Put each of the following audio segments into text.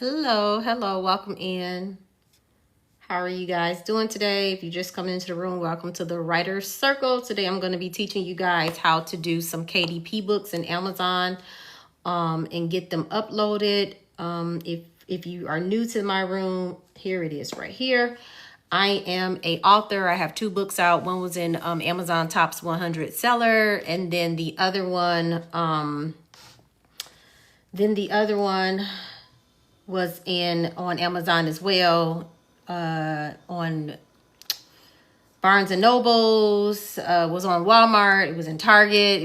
Hello, welcome in. How are you guys doing today? If you just come into the room, welcome to the Writer's Circle. Today I'm going to be teaching you guys how to do some KDP books in Amazon and get them uploaded. If you are new to my room, here it is right here. I am a author. I have 2 books out. One was in Amazon Tops 100 Seller, and then the other one was on Amazon as well, on Barnes and Nobles, was on Walmart, it was in Target,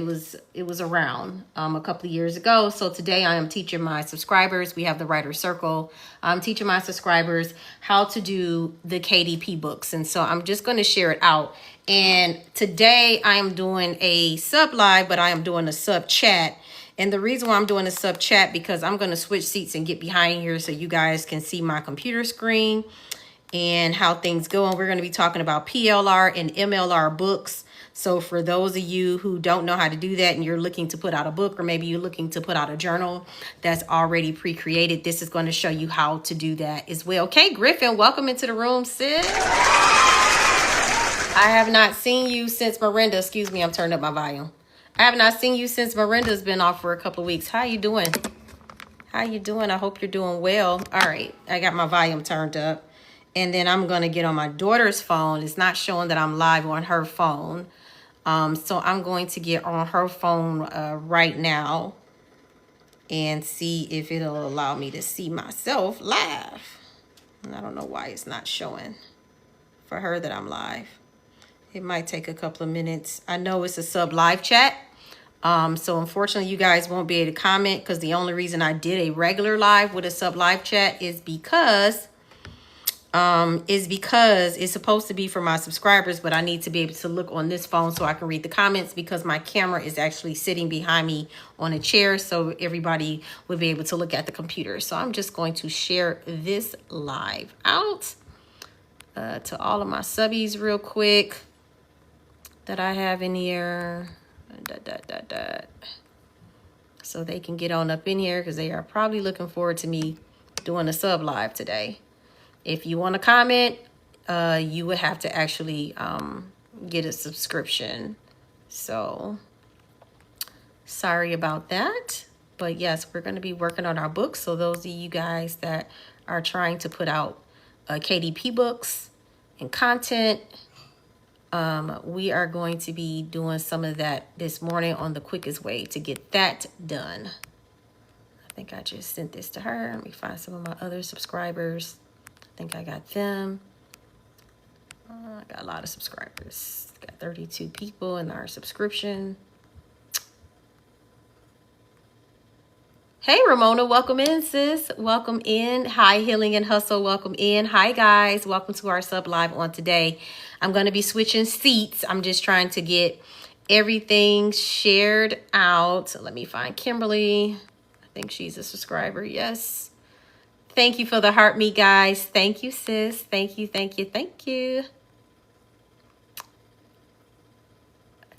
it was around a couple of years ago. So today I am teaching my subscribers. We have the Writer's Circle. I'm teaching my subscribers how to do the KDP books. And so I'm just going to share it out. And today I am doing a sub live, but I am doing a sub chat. And the reason why I'm doing a sub chat, because I'm going to switch seats and get behind here so you guys can see my computer screen and how things go. And we're going to be talking about PLR and MLR books. So for those of you who don't know how to do that and you're looking to put out a book, or maybe you're looking to put out a journal that's already pre-created, this is going to show you how to do that as well. Okay, Griffin, welcome into the room, sis. I have not seen you since Miranda. Excuse me, I'm turning up my volume. I have not seen you since Miranda's been off for a couple of weeks. How you doing? How you doing? I hope you're doing well. All right, I got my volume turned up. And then I'm going to get on my daughter's phone. It's not showing that I'm live on her phone. So I'm going to get on her phone right now and see if it'll allow me to see myself live. And I don't know why it's not showing for her that I'm live. It might take a couple of minutes. I know it's a sub live chat. So unfortunately, you guys won't be able to comment, because the only reason I did a regular live with a sub live chat is because it's supposed to be for my subscribers, but I need to be able to look on this phone so I can read the comments, because my camera is actually sitting behind me on a chair, so everybody would be able to look at the computer. So I'm just going to share this live out to all of my subbies real quick that I have in here. So they can get on up in here, because they are probably looking forward to me doing a sub live today. If you want to comment, you would have to actually get a subscription. So sorry about that. But yes, we're going to be working on our books. So those of you guys that are trying to put out KDP books and content, we are going to be doing some of that this morning on the quickest way to get that done. I think I just sent this to her. Let me find some of my other subscribers. I think I got them. I got a lot of subscribers. Got 32 people in our subscription. Hey, Ramona, welcome in, sis. Welcome in. Hi, Healing and Hustle. Welcome in. Hi, guys. Welcome to our sub live on today. I'm going to be switching seats. I'm just trying to get everything shared out. So let me find Kimberly. I think she's a subscriber. Yes. Thank you for the heart meet, guys. Thank you, sis. Thank you, thank you, thank you.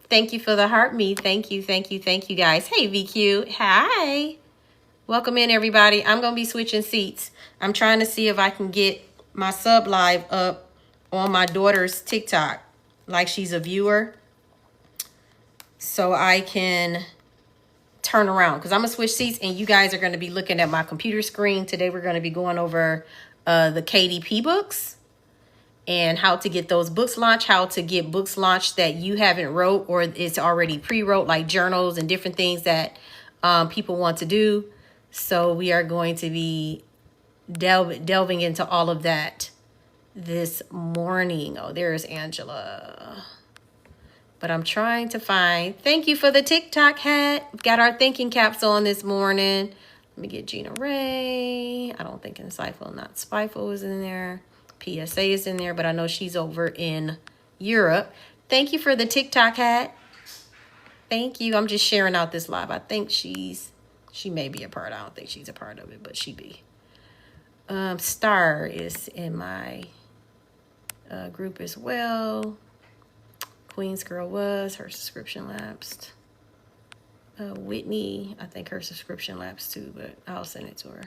Thank you for the heart meet. Thank you, thank you, thank you, guys. Hey, VQ. Hi. Welcome in, everybody. I'm going to be switching seats. I'm trying to see if I can get my sub live up on my daughter's TikTok, like she's a viewer, so I can turn around, because I'm going to switch seats and you guys are going to be looking at my computer screen. Today we're going to be going over the KDP books and how to get those books launched, how to get books launched that you haven't wrote or it's already pre-wrote, like journals and different things that people want to do. So we are going to be delving into all of that this morning. Oh, there's Angela. But I'm trying to find. Thank you for the TikTok hat. We've got our thinking caps on this morning. Let me get Gina Ray. I don't think Insightful, not Spyful is in there. PSA is in there, but I know she's over in Europe. Thank you for the TikTok hat. Thank you. I'm just sharing out this live. I think she may be a part. I don't think she's a part of it, but she be. Star is in my group as well. Queen's Girl was. Her subscription lapsed. Whitney, I think her subscription lapsed too, but I'll send it to her.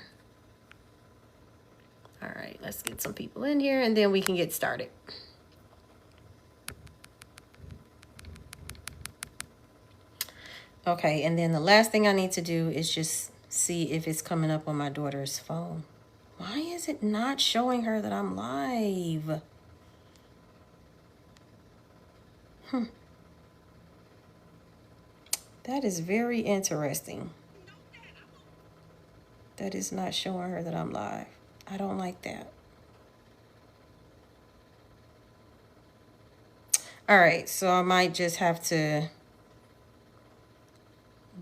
All right, let's get some people in here and then we can get started. Okay, and then the last thing I need to do is just see if it's coming up on my daughter's phone. Why is it not showing her that I'm live? That is very interesting. That is not showing her that I'm live. I don't like that. All right, so I might just have to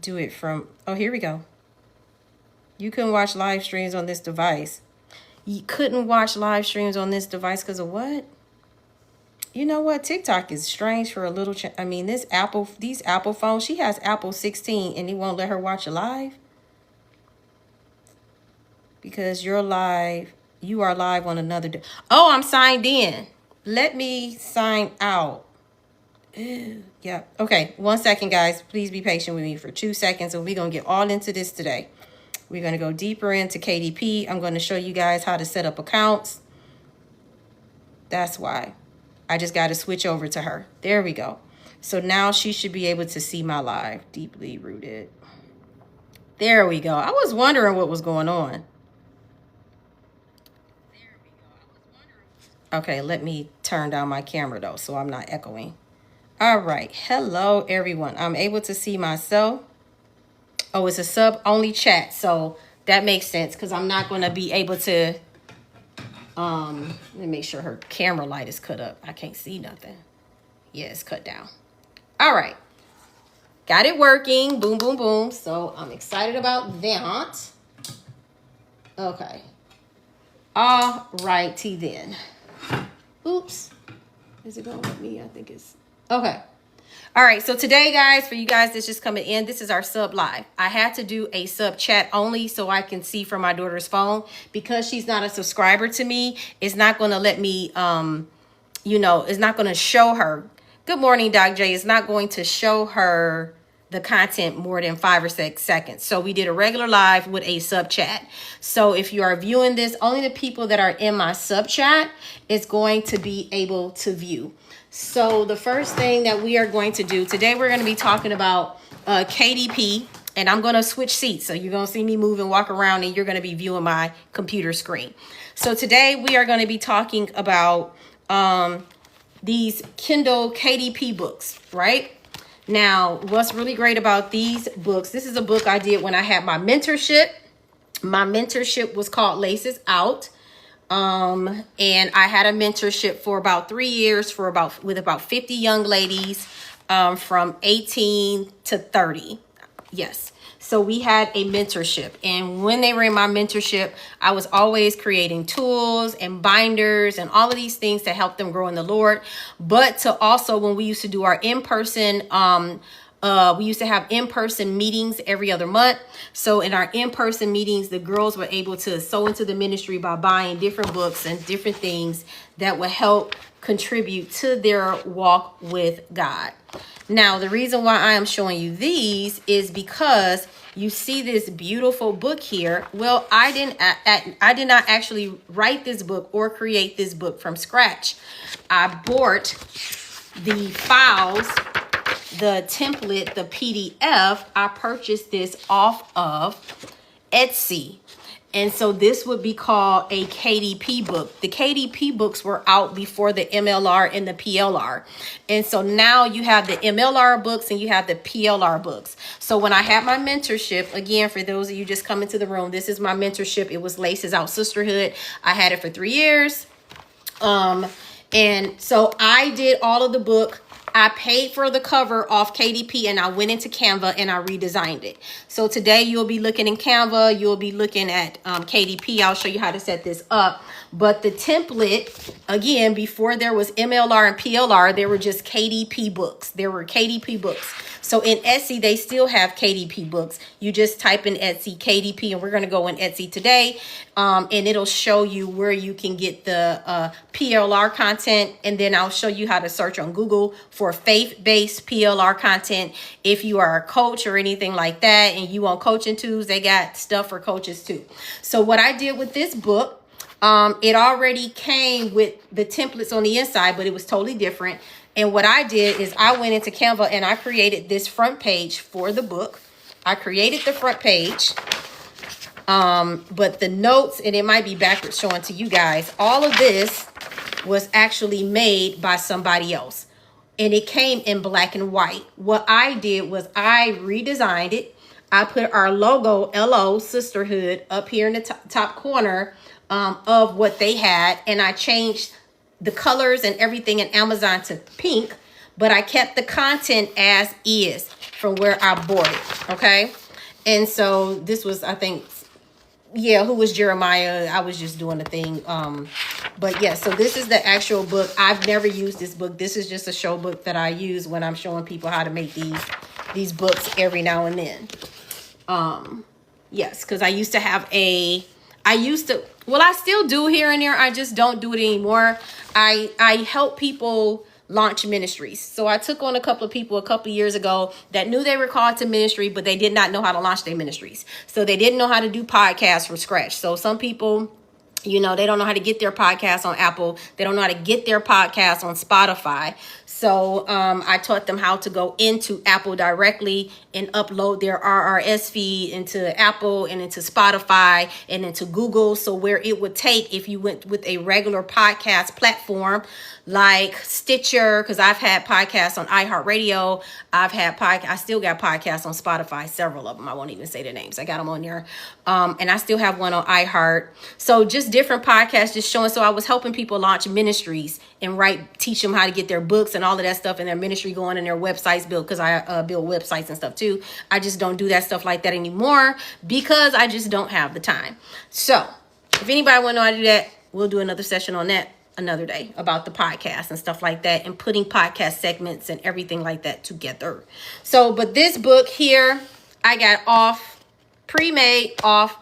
do it from, oh, here we go. You couldn't watch live streams on this device. You couldn't watch live streams on this device because of what? You know what? TikTok is strange for a little. I mean, these Apple phones, she has Apple 16 and it won't let her watch a live. Because you're live. You are live on another day. Oh, I'm signed in. Let me sign out. Ew. Yeah. Okay. 1 second, guys. Please be patient with me for 2 seconds. And we're going to get all into this today. We're going to go deeper into KDP. I'm going to show you guys how to set up accounts. That's why. I just got to switch over to her. There we go. So now she should be able to see my live. Deeply rooted. There we go. I was wondering what was going on. Okay, let me turn down my camera though, so I'm not echoing. All right. Hello, everyone. I'm able to see myself. Oh, it's a sub-only chat, so that makes sense because I'm not going to be able to... let me make sure her camera light is cut up. I can't see nothing. Yeah, it's cut down. All right. Got it working. Boom, boom, boom. So I'm excited about that. Okay. All righty then. Oops. Is it going with me? I think it's... Okay. All right. So today, guys, for you guys that's just coming in, this is our sub live. I had to do a sub chat only so I can see from my daughter's phone because she's not a subscriber to me. It's not going to let me, it's not going to show her. Good morning, Doc J. It's not going to show her the content more than 5 or 6 seconds. So we did a regular live with a sub chat. So if you are viewing this, only the people that are in my sub chat is going to be able to view. So the first thing that we are going to do today, we're going to be talking about KDP, and I'm going to switch seats. So you're going to see me move and walk around and you're going to be viewing my computer screen. So today we are going to be talking about these Kindle KDP books, right? Now, what's really great about these books, this is a book I did when I had my mentorship. My mentorship was called Laces Out. And I had a mentorship for about 3 years with about 50 young ladies from 18 to 30. Yes. So we had a mentorship, and when they were in my mentorship, I was always creating tools and binders and all of these things to help them grow in the Lord. But to also, when we used to do our in-person, we used to have in-person meetings every other month. So in our in-person meetings, the girls were able to sow into the ministry by buying different books and different things that would help contribute to their walk with God. Now, the reason why I am showing you these is because you see this beautiful book here. Well, I did not actually write this book or create this book from scratch. I bought the files, the template, the PDF. I purchased this off of Etsy. And so this would be called a KDP book. The KDP books were out before the MLR and the PLR. And so now you have the MLR books and you have the PLR books. So when I had my mentorship, again, for those of you just coming to the room, this is my mentorship. It was Laces Out Sisterhood. I had it for 3 years. And so I did all of the book. I paid for the cover off KDP and I went into Canva and I redesigned it. So today you'll be looking in Canva. You'll be looking at KDP. I'll show you how to set this up. But the template, again, before there was MLR and PLR, there were just KDP books. There were KDP books. So in Etsy, they still have KDP books. You just type in Etsy KDP, and we're going to go in Etsy today. And it'll show you where you can get the PLR content. And then I'll show you how to search on Google for faith-based PLR content. If you are a coach or anything like that and you want coaching tools, they got stuff for coaches too. So what I did with this book, It already came with the templates on the inside, but it was totally different. And what I did is I went into Canva and I created this front page for the book. I created the front page. But the notes, and it might be backwards showing to you guys, all of this was actually made by somebody else. And it came in black and white. What I did was I redesigned it. I put our logo, LO, Sisterhood, up here in the top corner of what they had. And I changed the colors and everything in Amazon to pink. But I kept the content as is from where I bought it. Okay. And so this was, I think, yeah, who was Jeremiah? I was just doing the thing. But yeah, so this is the actual book. I've never used this book. This is just a show book that I use when I'm showing people how to make these books every now and then. Yes, because I used to have well, I still do here and there. I just don't do it anymore. I help people launch ministries. So I took on a couple of people a couple of years ago that knew they were called to ministry, but they did not know how to launch their ministries. So they didn't know how to do podcasts from scratch. So some people, you know, they don't know how to get their podcast on Apple. They don't know how to get their podcast on Spotify. So I taught them how to go into Apple directly and upload their RRS feed into Apple and into Spotify and into Google. So where it would take if you went with a regular podcast platform like Stitcher, because I've had podcasts on iHeartRadio. I still got podcasts on Spotify, several of them. I won't even say the names. I got them on there. And I still have one on iHeart. So just different podcasts just showing. So I was helping people launch ministries and teach them how to get their books and all of that stuff in their ministry going and their websites built, because I build websites and stuff too. I just don't do that stuff like that anymore because I just don't have the time. So if anybody want to know how to do that, we'll do another session on that another day about the podcast and stuff like that and putting podcast segments and everything like that together. So, but this book here, I got pre-made off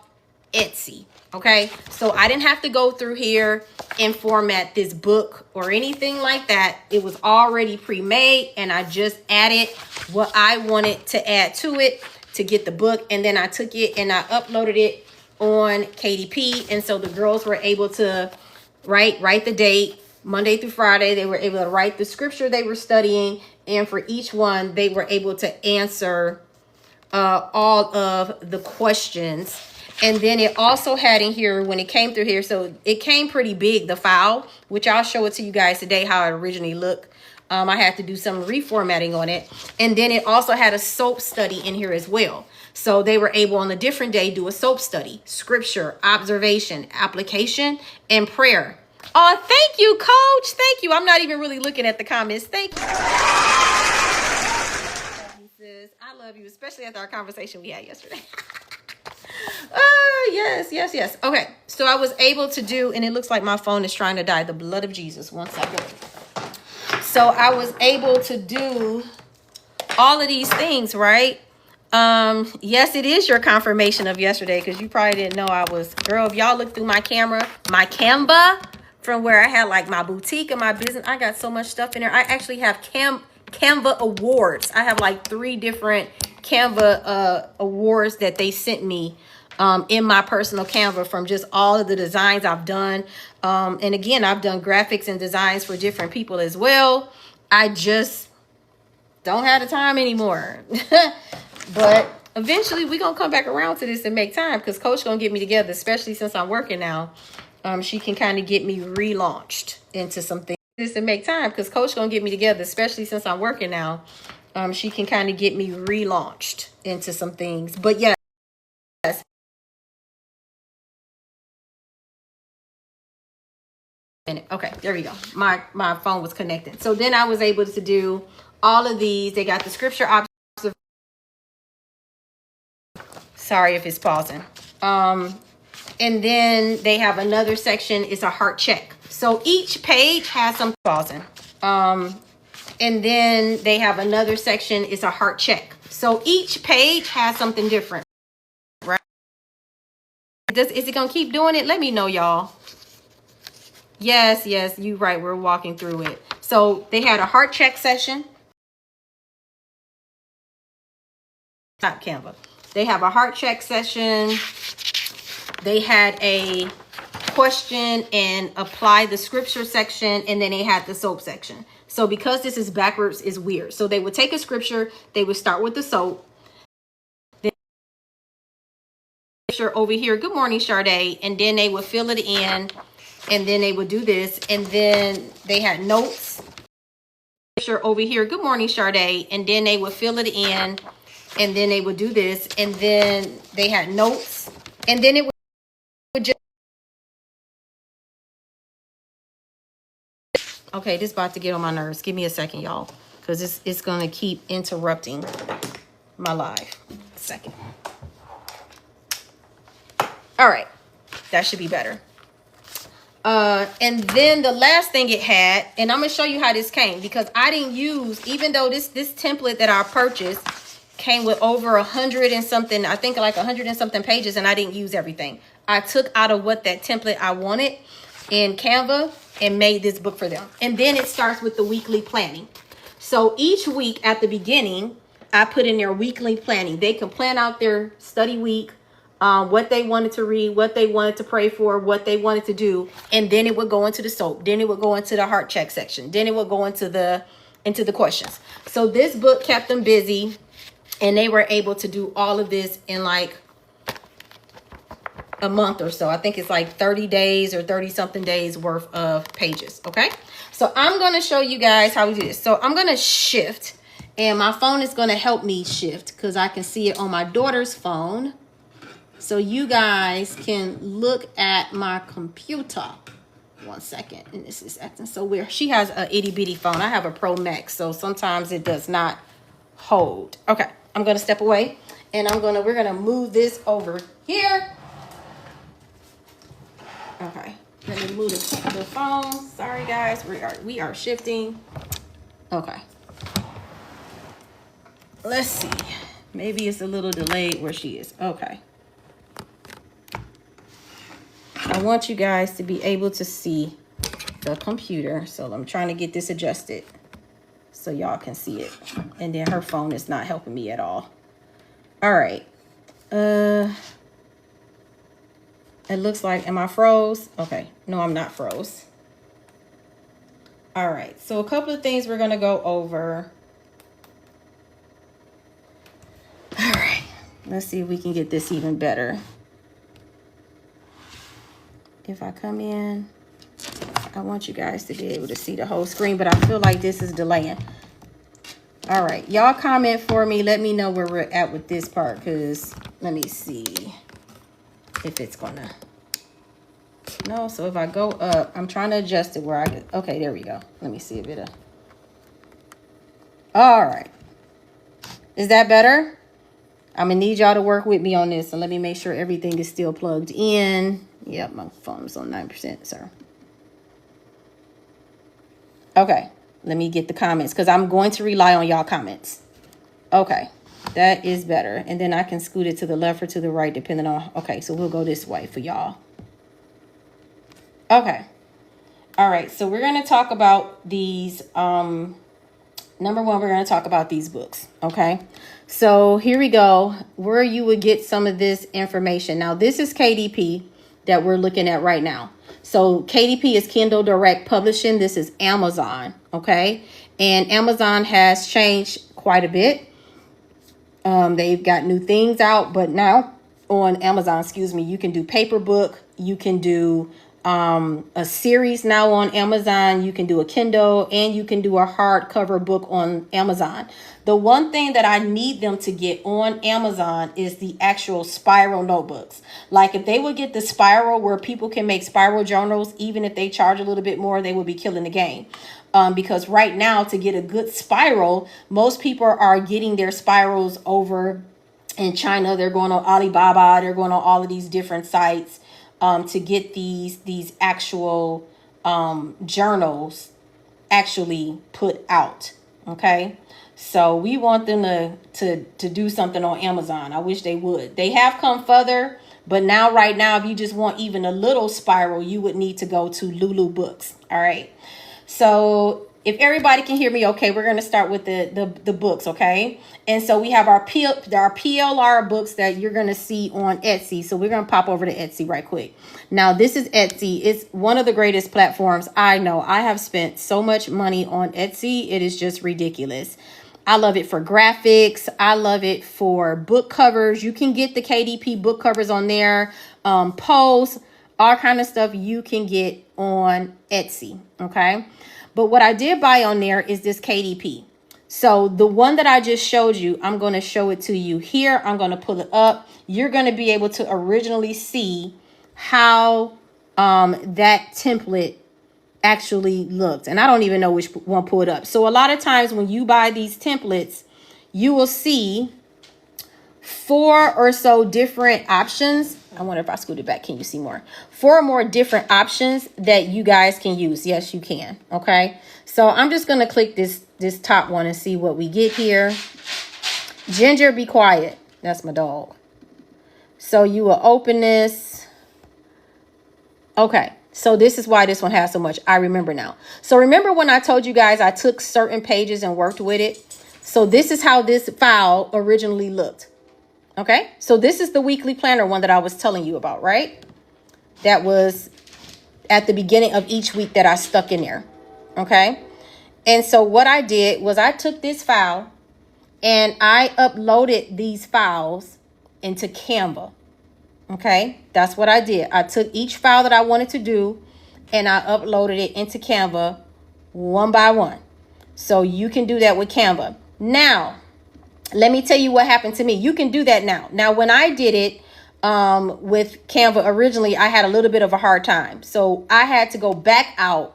Etsy. Okay. So I didn't have to go through here and format this book or anything like that. It was already pre-made and I just added what I wanted to add to it to get the book. And then I took it and I uploaded it on KDP. And so the girls were able to write the date, Monday through Friday. They were able to write the scripture they were studying. And for each one, they were able to answer all of the questions. And then it also had in here when it came through here. So it came pretty big, the file, which I'll show it to you guys today, how it originally looked. I had to do some reformatting on it. And then it also had a SOAP study in here as well. So they were able on a different day do a SOAP study, scripture, observation, application, and prayer. Oh, thank you, Coach. Thank you. I'm not even really looking at the comments. Thank you. I love you, especially after our conversation we had yesterday. Yes. Okay, so I was able to do, and it looks like my phone is trying to die. The blood of Jesus. 1 second. So I was able to do all of these things, right? Yes, it is your confirmation of yesterday, because you probably didn't know I was, girl, if y'all look through my Canva from where I had like my boutique and my business, I got so much stuff in there. I actually have Canva awards. I have like 3 different Canva awards that they sent me in my personal Canva from just all of the designs I've done. And again, I've done graphics and designs for different people as well. I just don't have the time anymore. But eventually we're going to come back around to this and make time, because Coach going to get me together, especially since I'm working now. She can kind of get me relaunched into something. This and make time, because Coach going to get me together, especially since I'm working now. She can kind of get me relaunched into some things. But yes. Okay, there we go. My phone was connected. So then I was able to do all of these. They got the scripture observation. Sorry if it's pausing. And then they have another section. It's a heart check. So each page has some pausing. And then they have another section. It's a heart check. So each page has something different, right? Is it gonna keep doing it? Let me know, y'all. Yes, you right. We're walking through it. So they had a heart check session. Not Canva. They have a heart check session. They had a question and apply the scripture section, and then they had the soap section. So because this is backwards, it's weird. So they would take a scripture, they would start with the soap, then scripture over here, good morning, Sade, and then they would fill it in, and then they would do this, and then they had notes. Scripture over here, good morning, Sade, and then they would fill it in, and then they would do this, and then they had notes, and then it would just. Okay, this is about to get on my nerves. Give me a second, y'all, because it's going to keep interrupting my live. A second. All right, that should be better. And then the last thing it had, and I'm going to show you how this came, because I didn't use, even though this template that I purchased came with over 100 and something, I think like 100 and something pages, and I didn't use everything. I took out of what that template I wanted in Canva and made this book for them. And then it starts with the weekly planning. So each week at the beginning, I put in their weekly planning. They can plan out their study week, what they wanted to read, what they wanted to pray for, what they wanted to do. And then it would go into the soap. Then it would go into the heart check section. Then it would go into the questions. So this book kept them busy, and they were able to do all of this in like a month or so. I think it's like 30 days or 30 something days worth of pages. Okay, so I'm going to show you guys how we do this. So I'm going to shift, and my phone is going to help me shift because I can see it on my daughter's phone. So you guys can look at my computer. 1 second, and this is acting so weird. She has a itty bitty phone. I have a Pro Max, so sometimes it does not hold. Okay, I'm going to step away, and we're going to move this over here. Okay, let me move the phone. Sorry guys, we are shifting. Okay, let's see. Maybe it's a little delayed where she is. Okay, I want you guys to be able to see the computer, so I'm trying to get this adjusted so y'all can see it. And then her phone is not helping me at all. All right. It looks like, am I froze? Okay, no, I'm not froze. All right, so a couple of things we're gonna go over. All right, let's see if we can get this even better. If I come in, I want you guys to be able to see the whole screen, but I feel like this is delaying. All right, y'all comment for me. Let me know where we're at with this part, because let me see if it's gonna. No, so if I go up, I'm trying to adjust it where I get. Okay, there we go. Let me see if it'll. All right. Is that better? I'm gonna need y'all to work with me on this, and let me make sure everything is still plugged in. Yep, my phone's on 9%, sir. Okay, let me get the comments, because I'm going to rely on y'all comments. Okay, that is better. And then I can scoot it to the left or to the right, depending on. Okay, so we'll go this way for y'all. Okay. All right, so we're going to talk about these. Number one, we're going to talk about these books. Okay, so here we go, where you would get some of this information. Now, this is KDP that we're looking at right now. So KDP is Kindle Direct Publishing. This is Amazon. Okay, and Amazon has changed quite a bit. They've got new things out, but now on Amazon, you can do paper book. You can do a series now on Amazon. You can do a Kindle, and you can do a hardcover book on Amazon. The one thing that I need them to get on Amazon is the actual spiral notebooks. Like if they would get the spiral where people can make spiral journals, even if they charge a little bit more, they would be killing the game. Because right now, to get a good spiral, most people are getting their spirals over in China. They're going on Alibaba. They're going on all of these different sites to get these actual journals actually put out. Okay, so we want them to do something on Amazon. I wish they would. They have come further, but now right now, if you just want even a little spiral, you would need to go to Lulu Books. All right, so if everybody can hear me, okay, we're going to start with the books, okay? And so we have our PLR books that you're going to see on Etsy. So we're going to pop over to Etsy right quick. Now, this is Etsy. It's one of the greatest platforms I know. I have spent so much money on Etsy. It is just ridiculous. I love it for graphics. I love it for book covers. You can get the KDP book covers on there. Posts, all kind of stuff you can get on Etsy, okay? But what I did buy on there is this KDP. So the one that I just showed you, I'm going to show it to you here. I'm going to pull it up. You're going to be able to originally see how that template actually looked. And I don't even know which one pulled up. So a lot of times when you buy these templates, you will see 4 or so different options. I wonder if I scoot it back, can you see more? 4 more different options that you guys can use. Yes, you can. Okay. So I'm just going to click this top one and see what we get here. Ginger, be quiet. That's my dog. So you will open this. Okay. So this is why this one has so much. I remember now. So remember when I told you guys I took certain pages and worked with it? So this is how this file originally looked. Okay. So this is the weekly planner one that I was telling you about, right? That was at the beginning of each week that I stuck in there. Okay. And so what I did was I took this file and I uploaded these files into Canva. Okay, that's what I did. I took each file that I wanted to do and I uploaded it into Canva one by one. So you can do that with Canva. Now, let me tell you what happened to me. You can do that now. Now, when I did it with Canva originally, I had a little bit of a hard time. So I had to go back out,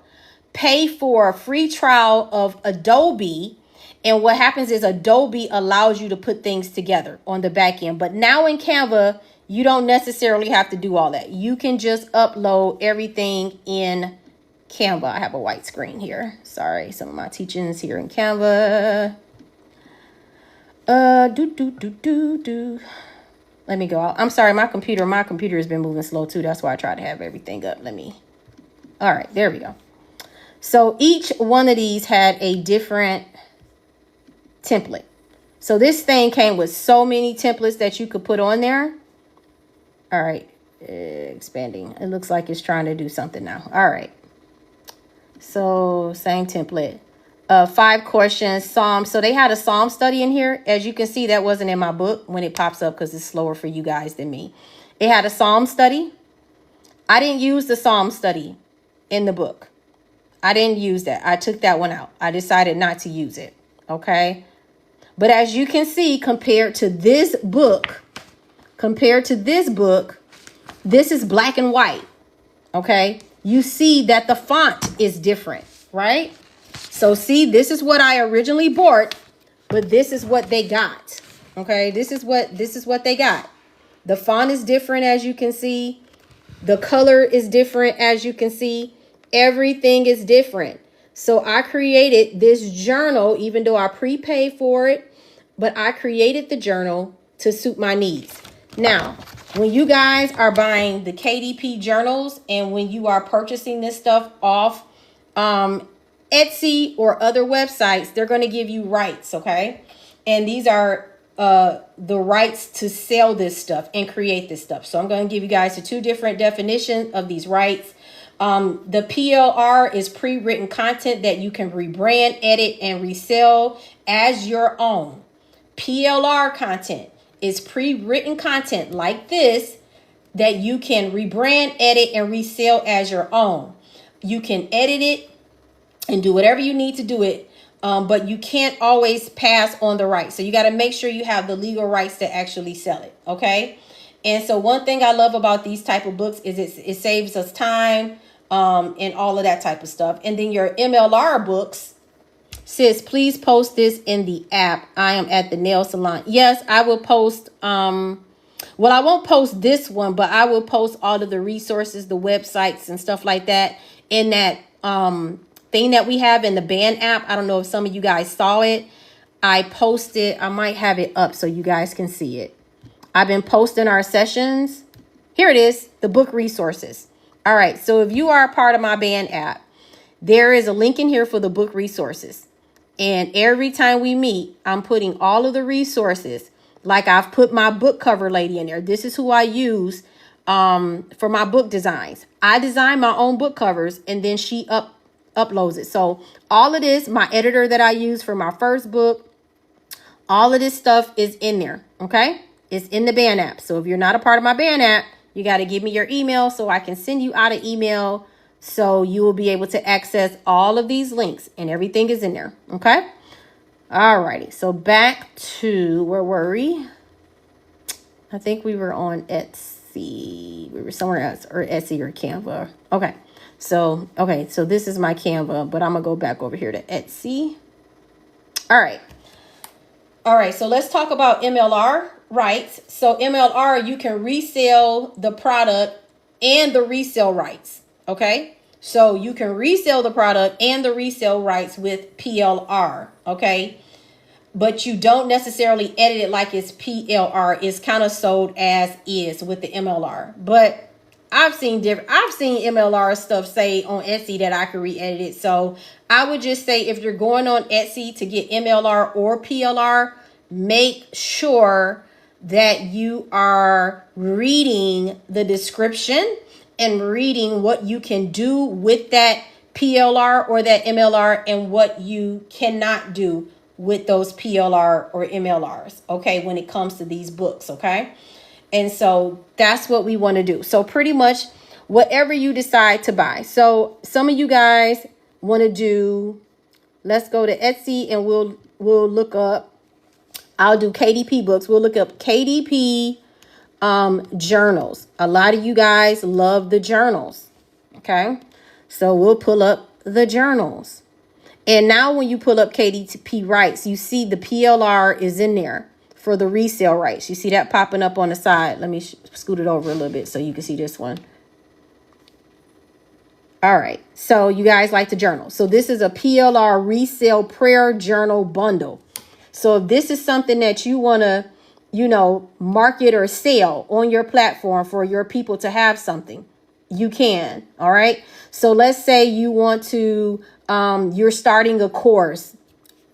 pay for a free trial of Adobe. And what happens is Adobe allows you to put things together on the back end. But now in Canva, you don't necessarily have to do all that. You can just upload everything in Canva. I have a white screen here. Sorry, some of my teachings here in Canva. Let me go out. I'm sorry, my computer has been moving slow too. That's why I try to have everything up. All right, there we go. So each one of these had a different template. So this thing came with so many templates that you could put on there. All right, expanding. It looks like it's trying to do something now. All right. So same template. 5 questions, Psalm. So they had a Psalm study in here. As you can see, that wasn't in my book when it pops up because it's slower for you guys than me. It had a Psalm study. I didn't use the Psalm study in the book. I didn't use that. I took that one out. I decided not to use it. Okay. But as you can see, compared to this book, this is black and white. Okay. You see that the font is different, right? So see, this is what I originally bought, but this is what they got. Okay. This is what they got. The font is different, as you can see. The color is different, as you can see. Everything is different. So I created this journal, even though I prepaid for it, but I created the journal to suit my needs. Now, when you guys are buying the KDP journals and when you are purchasing this stuff off Etsy or other websites, they're going to give you rights, okay? And these are the rights to sell this stuff and create this stuff. So I'm going to give you guys the 2 different definitions of these rights. The PLR is pre-written content that you can rebrand, edit, and resell as your own. PLR content is pre-written content like this that you can rebrand, edit, and resell as your own. You can edit it and do whatever you need to do it, but you can't always pass on the rights. So you got to make sure you have the legal rights to actually sell it, okay? And so one thing I love about these type of books is it saves us time and all of that type of stuff. And then your MLR books, sis, please post this in the app. I am at the nail salon. Yes, I will post. Well, I won't post this one, but I will post all of the resources, the websites and stuff like that in that thing that we have in the band app. I don't know if some of you guys saw it. I posted. I might have it up so you guys can see it. I've been posting our sessions. Here it is, the book resources. All right. So if you are a part of my band app, there is a link in here for the book resources. And every time we meet, I'm putting all of the resources. Like I've put my book cover lady in there. This is who I use for my book designs. I design my own book covers and then she uploads it. So all of this, my editor that I use for my first book, all of this stuff is in there. Okay. It's in the band app. So if you're not a part of my band app, you got to give me your email so I can send you out an email so you will be able to access all of these links and everything is in there. Okay. Alrighty. So back to, where were we? I think we were on Etsy. We were somewhere else, or Etsy or Canva. Okay. So this is my Canva, but I'm going to go back over here to Etsy. All right. So let's talk about MLR rights. So MLR, you can resell the product and the resale rights. Okay. So you can resell the product and the resale rights with PLR. Okay. But you don't necessarily edit it like it's PLR. It's kind of sold as is with the MLR. But I've seen MLR stuff say on Etsy that I could re-edit it. So I would just say if you're going on Etsy to get MLR or PLR, make sure that you are reading the description and reading what you can do with that PLR or that MLR and what you cannot do with those PLR or MLRs, okay, when it comes to these books, okay? And so that's what we want to do. So pretty much whatever you decide to buy. So some of you guys want to do, let's go to Etsy and we'll look up, I'll do KDP books. We'll look up KDP journals. A lot of you guys love the journals, okay? So we'll pull up the journals. And now when you pull up KDP rights, you see the PLR is in there for the resale rights. You see that popping up on the side. Let me scoot it over a little bit so you can see this one. All right. So you guys like the journal. So this is a PLR resale prayer journal bundle. So if this is something that you want to, market or sell on your platform for your people to have something, you can. All right. So let's say you want to, you're starting a course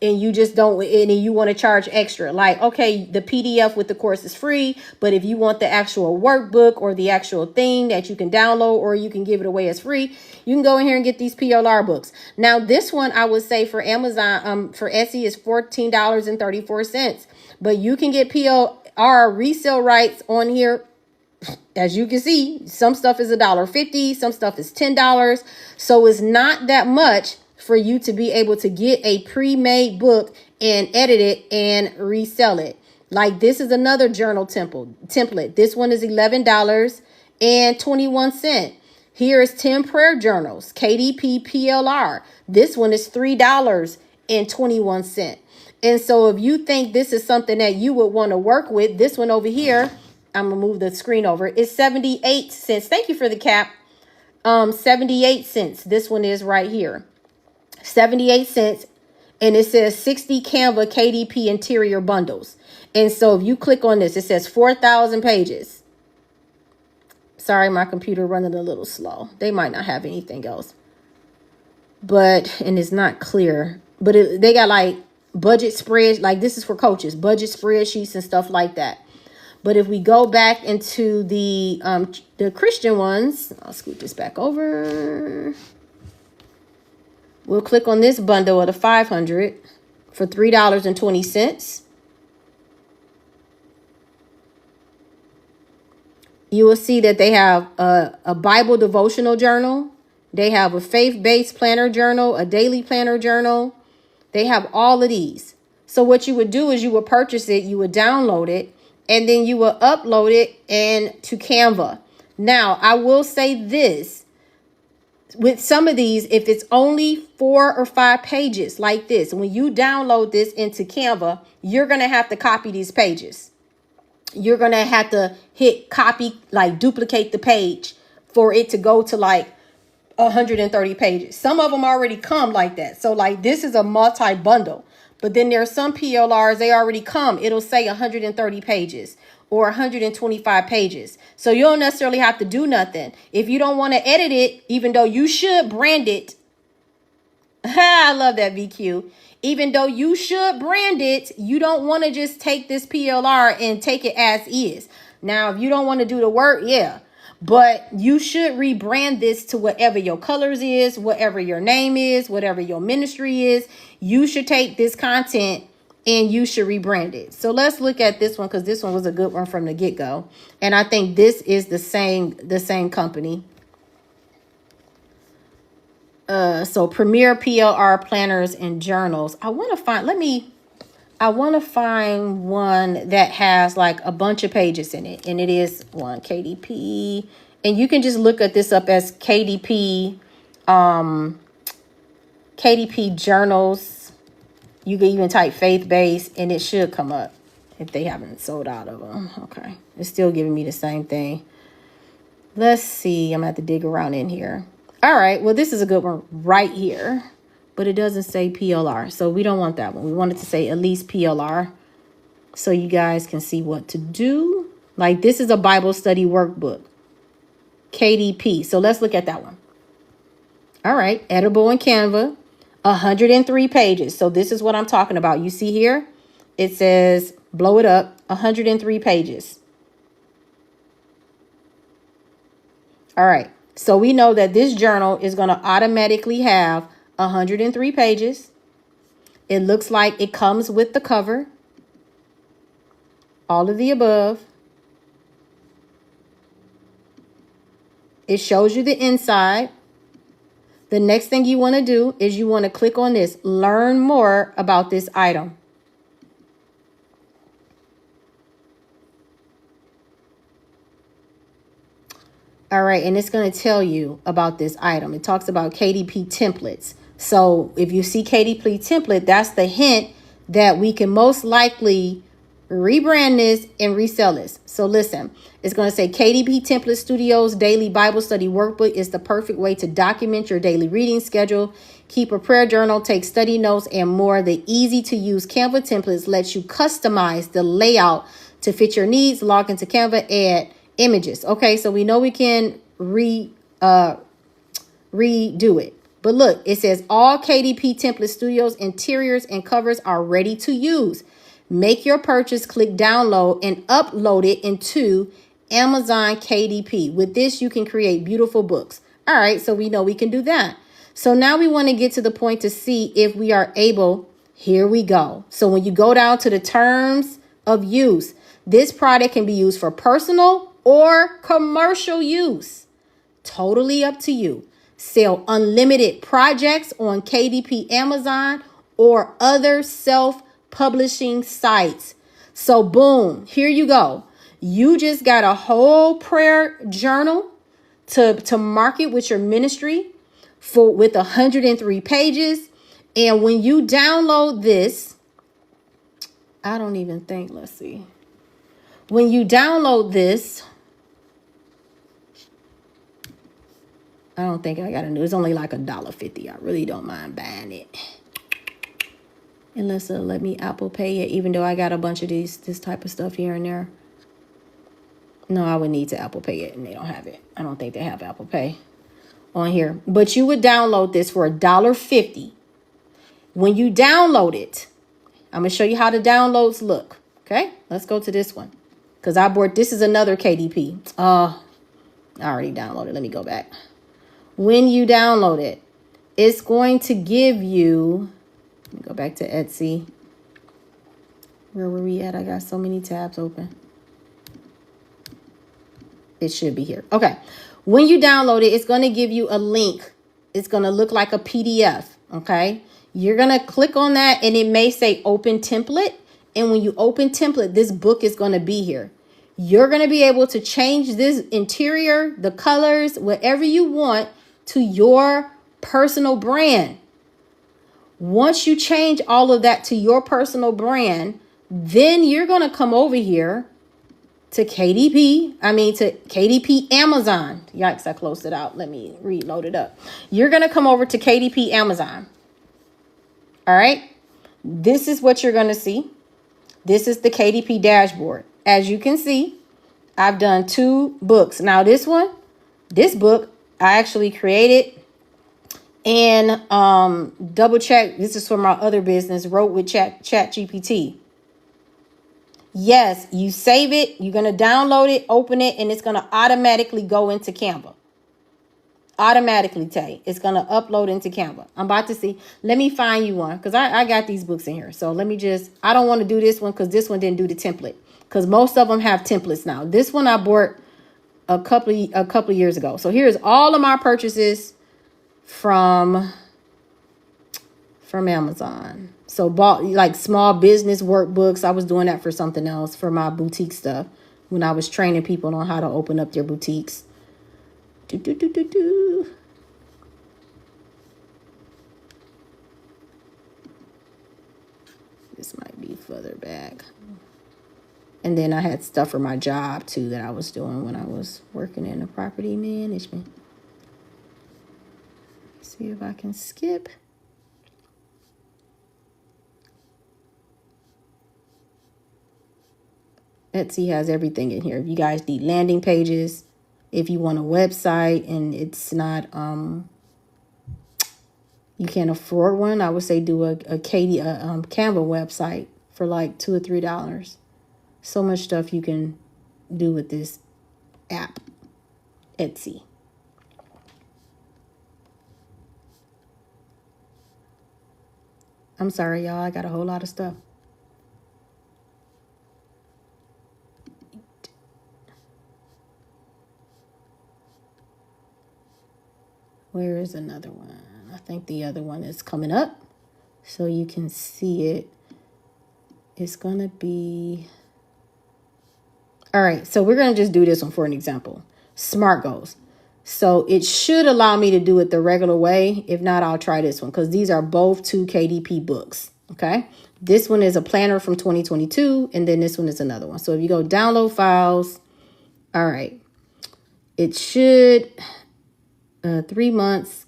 and you just don't, and you want to charge extra. Like, okay, the PDF with the course is free, but if you want the actual workbook or the actual thing that you can download or you can give it away as free, you can go in here and get these PLR books. Now, this one I would say for Amazon, for Etsy is $14.34, but you can get PLR resale rights on here. As you can see, some stuff is $1.50, some stuff is $10. So it's not that much for you to be able to get a pre-made book and edit it and resell it. Like this is another journal template. This one is $11.21. Here is 10 prayer journals, KDP PLR. This one is $3.21. And so if you think this is something that you would want to work with, this one over here, I'm going to move the screen over, it's 78 cents. Thank you for the cap. 78 cents. This one is right here. 78 cents. And it says 60 Canva KDP interior bundles. And so if you click on this, it says 4,000 pages. Sorry, my computer running a little slow. They might not have anything else. And it's not clear. But they got like budget spreads. Like this is for coaches. Budget spreadsheets and stuff like that. But if we go back into the Christian ones, I'll scoot this back over. We'll click on this bundle of the 500 for $3.20. You will see that they have a Bible devotional journal. They have a faith-based planner journal, a daily planner journal. They have all of these. So what you would do is you would purchase it, you would download it, and then you will upload it to Canva. Now, I will say this. With some of these, if it's only 4 or 5 pages like this, when you download this into Canva, you're going to have to copy these pages. You're going to have to hit copy, like duplicate the page for it to go to like 130 pages. Some of them already come like that. So like this is a multi-bundle. But then there are some PLRs, they already come. It'll say 130 pages or 125 pages. So you don't necessarily have to do nothing. If you don't want to edit it, even though you should brand it, I love that, VQ. Even though you should brand it, you don't want to just take this PLR and take it as is. Now, if you don't want to do the work, yeah. But you should rebrand this to whatever your colors is, whatever your name is, whatever your ministry is. You should take this content and you should rebrand it. So let's look at this one, because this one was a good one from the get-go. And I think this is the same company. So Premier PLR planners and journals. I want to find one that has like a bunch of pages in it. And it is one KDP. And you can just look at this up as KDP, KDP journals. You can even type faith-based and it should come up if they haven't sold out of them. Okay. It's still giving me the same thing. Let's see. I'm going to have to dig around in here. All right, well, this is a good one right here, but it doesn't say PLR, so we don't want that one. We want it to say at least PLR so you guys can see what to do. Like, this is a Bible study workbook, KDP. So let's look at that one. All right, editable in Canva, 103 pages. So this is what I'm talking about. You see here, it says, blow it up, 103 pages. All right. So we know that this journal is going to automatically have 103 pages. It looks like it comes with the cover. All of the above. It shows you the inside. The next thing you want to do is you want to click on this, learn more about this item. All right, and it's going to tell you about this item. It talks about KDP templates. So if you see KDP template, that's the hint that we can most likely rebrand this and resell this. So listen, it's going to say KDP Template Studios Daily Bible Study Workbook is the perfect way to document your daily reading schedule, keep a prayer journal, take study notes, and more. The easy to use Canva templates lets you customize the layout to fit your needs. Log into Canva, add images. Okay, so we know we can redo it. But look, it says all KDP Template Studios interiors and covers are ready to use. Make your purchase, click download, and upload it into Amazon KDP. With this, you can create beautiful books. All right, so we know we can do that. So now we want to get to the point to see if we are able. Here we go. So when you go down to the terms of use, this product can be used for personal or commercial use. Totally up to you. Sell unlimited projects on KDP Amazon or other self-publishing sites. So boom, here you go. You just got a whole prayer journal to market with your ministry with 103 pages. And when you download this, I don't even think, let's see. When you download this, I don't think I got to do. It's only like $1.50. I really don't mind buying it. Unless let me Apple Pay it, even though I got a bunch of this type of stuff here and there. No, I would need to Apple Pay it, and they don't have it. I don't think they have Apple Pay on here. But you would download this for $1.50. When you download it, I'm going to show you how the downloads look. Okay, let's go to this one. Because I bought, this is another KDP. I already downloaded. Let me go back. When you download it, it's going to give you, let me go back to Etsy. Where were we at? I got so many tabs open. It should be here. Okay. When you download it, it's going to give you a link. It's going to look like a PDF. Okay. You're going to click on that and it may say open template. And when you open template, this book is going to be here. You're going to be able to change this interior, the colors, whatever you want to your personal brand. Once you change all of that to your personal brand, then you're going to come over here to KDP Amazon. Yikes, I closed it out. Let me reload it up. You're going to come over to KDP Amazon. All right. This is what you're going to see. This is the KDP dashboard. As you can see, I've done 2 books. Now this book, I actually created And double check. This is for my other business. Wrote with Chat GPT. Yes, you save it. You're going to download it, open it, and it's going to automatically go into Canva. Automatically, Tay. It's going to upload into Canva. I'm about to see. Let me find you one because I got these books in here. So let me just, I don't want to do this one because this one didn't do the template. Because most of them have templates now. This one I bought a couple of years ago. So here's all of my purchases from Amazon. So bought like small business workbooks. I was doing that for something else for my boutique stuff when I was training people on how to open up their boutiques. This might be further back. And then I had stuff for my job too that I was doing when I was working in the property management. Let's see if I can skip. Etsy has everything in here. If you guys need landing pages, if you want a website and it's not, you can't afford one, I would say do a Canva website for like $2 or $3. So much stuff you can do with this app, Etsy. I'm sorry, y'all. I got a whole lot of stuff. Where is another one? I think the other one is coming up so you can see it. It's going to be... All right, so we're going to just do this one for an example. SMART goals. So it should allow me to do it the regular way. If not, I'll try this one because these are both 2 KDP books. Okay, this one is a planner from 2022 and then this one is another one. So if you go download files, all right, it should 3 months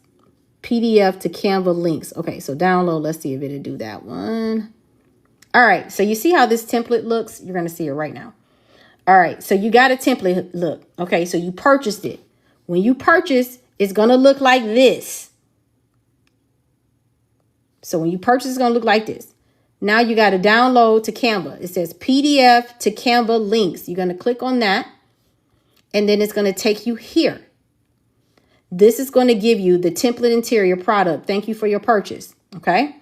PDF to Canva links. Okay, so download. Let's see if it'll do that one. All right, so you see how this template looks? You're going to see it right now. All right, so you got a template look. Okay, so you purchased it. When you purchase, it's going to look like this. So when you purchase, it's going to look like this. Now you got to download to Canva. It says PDF to Canva links. You're going to click on that. And then it's going to take you here. This is going to give you the template interior product. Thank you for your purchase. Okay.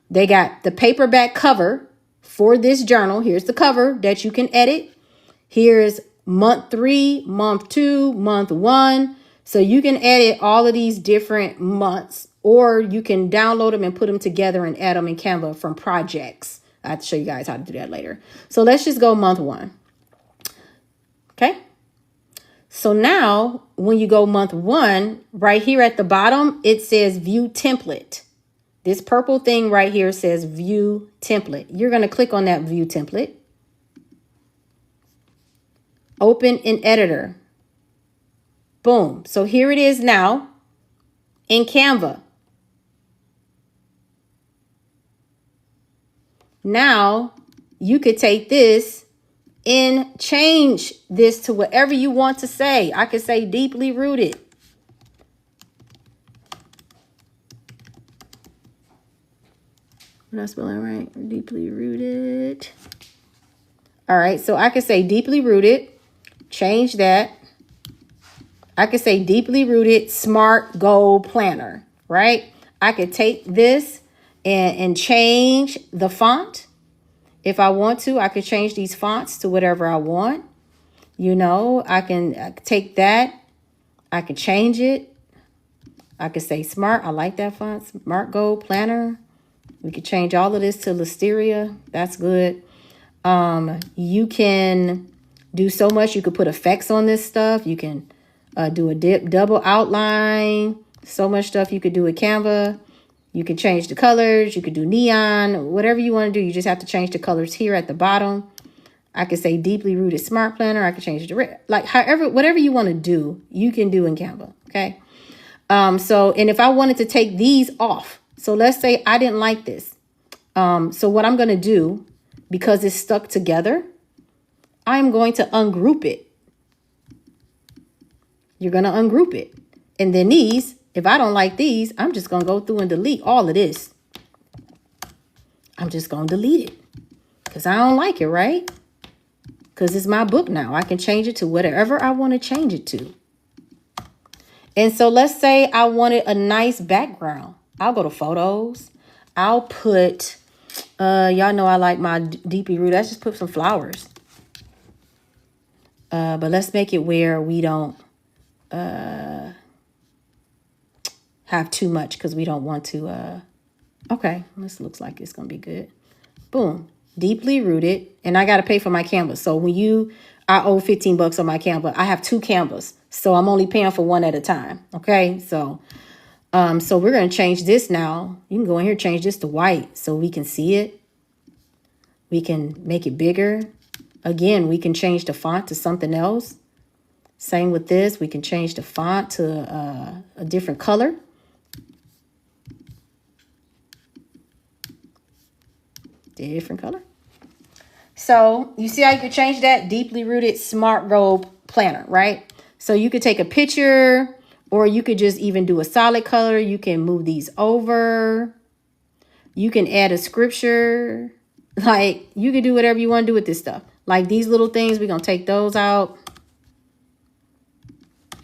They got the paperback cover for this journal. Here's the cover that you can edit. Here's month 3, month 2, month 1. So you can edit all of these different months, or you can download them and put them together and add them in Canva from projects. I have to show you guys how to do that later. So let's just go month 1. Okay. So now when you go month 1, right here at the bottom, it says view template. This purple thing right here says view template. You're going to click on that view template. Open in editor. Boom. So here it is now in Canva. Now you could take this and change this to whatever you want to say. I could say deeply rooted. Am I spelling right? Deeply rooted. All right. So I could say deeply rooted. Change that. I could say deeply rooted SMART goal planner, right? I could take this and change the font. If I want to, I could change these fonts to whatever I want. You know, I can take that. I could change it. I could say SMART. I like that font. SMART goal planner. We could change all of this to Listeria. That's good. You can do so much. You could put effects on this stuff. You can do a double outline. So much stuff you could do with Canva. You can change the colors. You could do neon, whatever you want to do. You just have to change the colors here at the bottom. I could say deeply rooted SMART planner. I could change the red, like however, whatever you want to do, you can do in Canva. Okay. And if I wanted to take these off, so let's say I didn't like this. So what I'm going to do, because it's stuck together, I'm going to ungroup it. You're going to ungroup it. And then these, If I don't like these, I'm just going to go through and delete all of this. I'm just going to delete it because I don't like it, right? Because it's my book now. I can change it to whatever I want to change it to. And so let's say I wanted a nice background. I'll go to photos. I'll put, y'all know I like my deeply rooted. Let's just put some flowers. But let's make it where we don't have too much because we don't want to. Okay, this looks like it's going to be good. Boom. Deeply rooted. And I got to pay for my canvas. So when I owe $15 on my canvas. I have 2 canvas. So I'm only paying for one at a time. Okay, so we're going to change this now. You can go in here, change this to white so we can see it. We can make it bigger. Again, we can change the font to something else. Same with this. We can change the font to a different color. Different color. So you see how you can change that? Deeply rooted smart goal planner, right? So you could take a picture or you could just even do a solid color. You can move these over. You can add a scripture. Like you can do whatever you want to do with this stuff. Like these little things, we're going to take those out.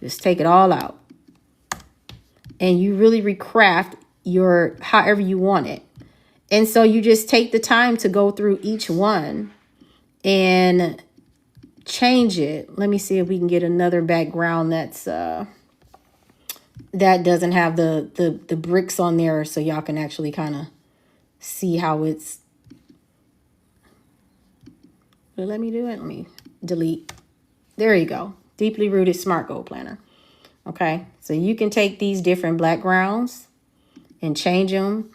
Just take it all out. And you really recraft your however you want it. And so you just take the time to go through each one and change it. Let me see if we can get another background that's that doesn't have the bricks on there so y'all can actually kind of see how it's. Let me do it. Let me delete. There you go. Deeply rooted smart goal planner. Okay, so you can take these different backgrounds and change them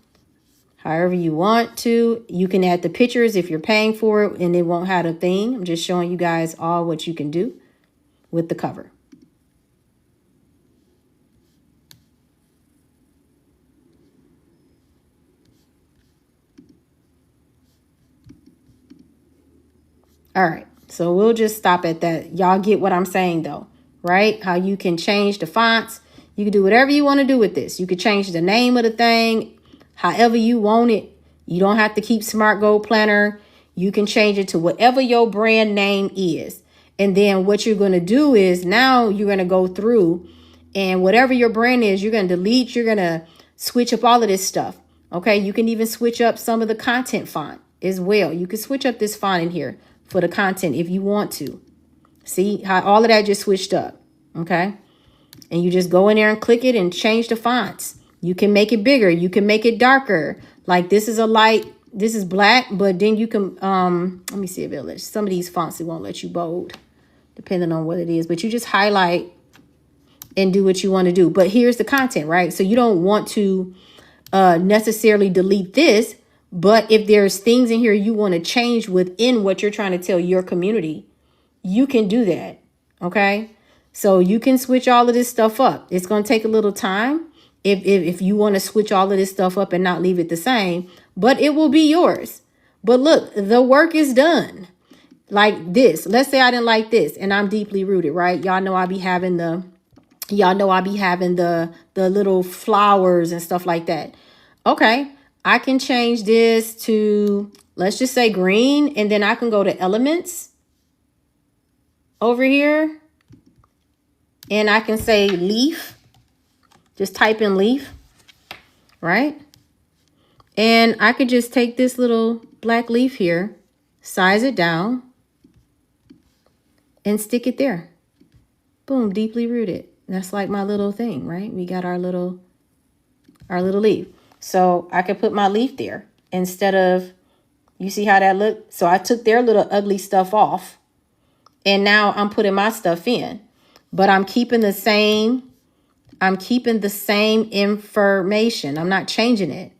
however you want to. You can add the pictures if you're paying for it and it won't have a thing. I'm just showing you guys all what you can do with the cover. All right, so we'll just stop at that. Y'all get what I'm saying though, right? How you can change the fonts. You can do whatever you want to do with this. You could change the name of the thing however you want it. You don't have to keep Smart Goal Planner. You can change it to whatever your brand name is. And then what you're going to do is now you're going to go through and whatever your brand is, you're going to delete. You're going to switch up all of this stuff. Okay, you can even switch up some of the content font as well. You can switch up this font in here for the content if you want to. See how all of that just switched up. Okay, and you just go in there and click it and change the fonts. You can make it bigger. You can make it darker. Like this is a light, this is black, but then you can, let me see if it'll let, some of these fonts, it won't let you bold, depending on what it is. But you just highlight and do what you want to do. But here's the content, right? So you don't want to necessarily delete this. But if there's things in here you want to change within what you're trying to tell your community, you can do that. Okay, so you can switch all of this stuff up. It's going to take a little time if you want to switch all of this stuff up and not leave it the same, but it will be yours. But look, the work is done. Like this, let's say I didn't like this and I'm deeply rooted, right? Y'all know I be having the little flowers and stuff like that. Okay, I can change this to, let's just say green, and then I can go to elements over here and I can say leaf. Just type in leaf, right? And I could just take this little black leaf here, size it down, and stick it there. Boom, deeply rooted. That's like my little thing, right? We got our little leaf. So I could put my leaf there instead of, you see how that looked? So I took their little ugly stuff off and now I'm putting my stuff in, but I'm keeping the same information. I'm not changing it.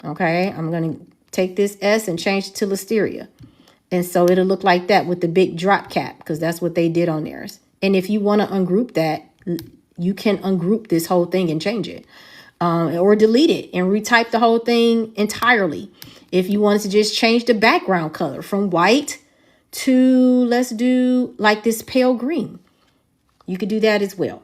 Okay. I'm going to take this S and change it to Listeria. And so it'll look like that with the big drop cap because that's what they did on theirs. And if you want to ungroup that, you can ungroup this whole thing and change it. Or delete it and retype the whole thing entirely. If you wanted to just change the background color from white to, let's do like this pale green. You could do that as well.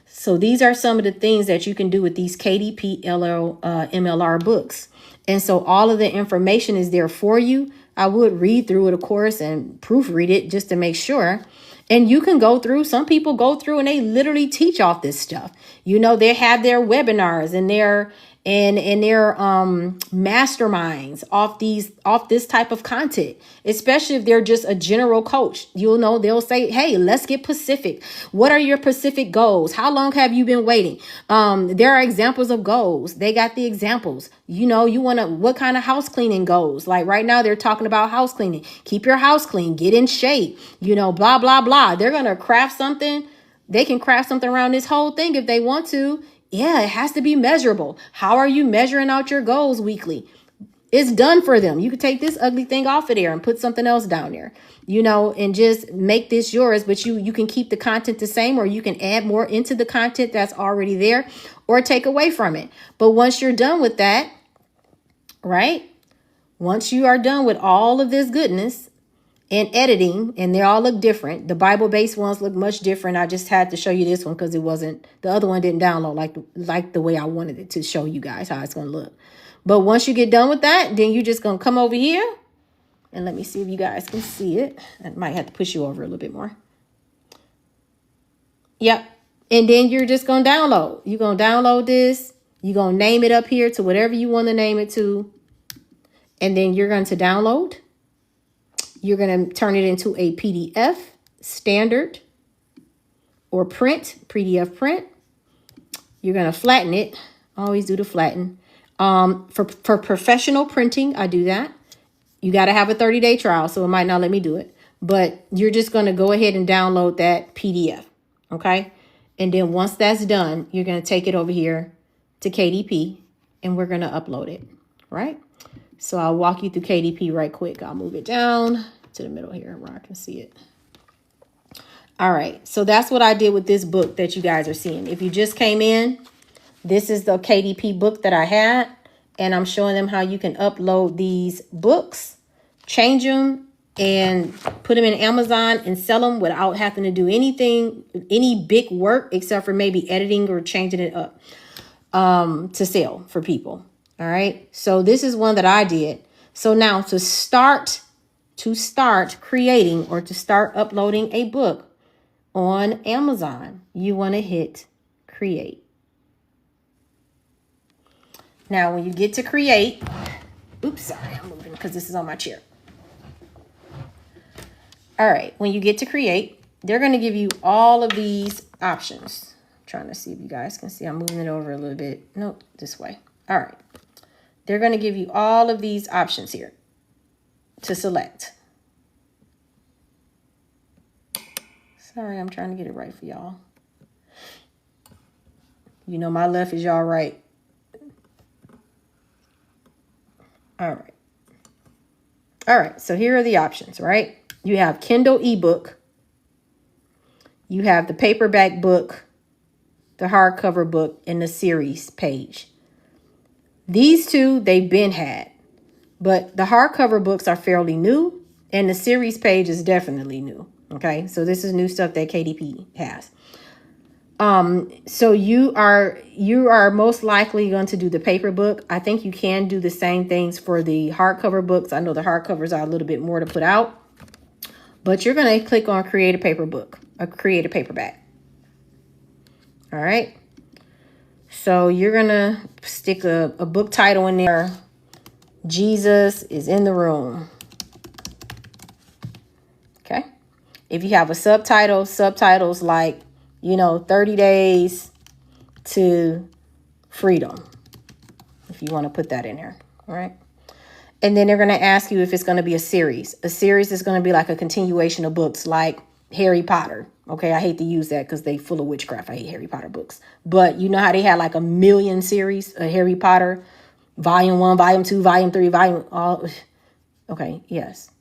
So these are some of the things that you can do with these KDP MLR books. And so all of the information is there for you. I would read through it, of course, and proofread it just to make sure. And you can go through, some people go through and they literally teach off this stuff. You know, they have their webinars and their masterminds off this type of content, especially if they're just a general coach. You'll know, they'll say, hey, let's get specific. What are your specific goals? How long have you been waiting? There are examples of goals. They got the examples. You know, you want to, what kind of house cleaning goals? Like right now, they're talking about house cleaning. Keep your house clean, get in shape, you know, blah, blah, blah. They're going to craft something. They can craft something around this whole thing if they want to. Yeah, it has to be measurable. How are you measuring out your goals weekly? It's done for them. You could take this ugly thing off of there and put something else down there, you know, and just make this yours. But you can keep the content the same, or you can add more into the content that's already there or take away from it. But once you're done with that, right? Once you are done with all of this goodness and editing, and they all look different. The Bible-based ones look much different. I just had to show you this one because it wasn't, the other one didn't download like the way I wanted it to show you guys how it's going to look. But once you get done with that, then you're just going to come over here and let me see if you guys can see it. I might have to push you over a little bit more. Yep. And then you're just going to download. You're going to download this. You're going to name it up here to whatever you want to name it to. And then you're going to download. You're going to turn it into a PDF standard or print, PDF print. You're going to flatten it. Always do the flatten. For professional printing, I do that. You got to have a 30-day trial, so it might not let me do it. But you're just going to go ahead and download that PDF, okay? And then once that's done, you're going to take it over here to KDP, and we're going to upload it, right? So I'll walk you through KDP right quick. I'll move it down to the middle here where I can see it. All right. So that's what I did with this book that you guys are seeing. If you just came in, this is the KDP book that I had, and I'm showing them how you can upload these books, change them, and put them in Amazon and sell them without having to do anything, any big work, except for maybe editing or changing it up to sell for people. All right. So this is one that I did. So now to start creating or to start uploading a book on Amazon, you want to hit create. Now, when you get to create, oops, sorry, I'm moving because this is on my chair. All right. When you get to create, they're going to give you all of these options. I'm trying to see if you guys can see. I'm moving it over a little bit. Nope, this way. All right. They're going to give you all of these options here to select. Sorry, I'm trying to get it right for y'all. You know, my left is y'all right. All right. All right. So here are the options, right? You have Kindle ebook. You have the paperback book, the hardcover book, and the series page. These two, they've been had, but the hardcover books are fairly new, and the series page is definitely new. Okay, so this is new stuff that KDP has. So you are most likely going to do the paper book. I think you can do the same things for the hardcover books. I know the hardcovers are a little bit more to put out, but you're going to click on create a paper book or create a paperback. All right. So you're going to stick a book title in there. Jesus is in the room. Okay. If you have a subtitles like, 30 days to freedom. If you want to put that in there. All right. And then they're going to ask you if it's going to be a series. A series is going to be like a continuation of books like Harry Potter. Okay, I hate to use that because they full of witchcraft. I hate Harry Potter books. But you know how they had like a million series of Harry Potter? Volume 1, Volume 2, Volume 3, Volume... all. Okay, yes.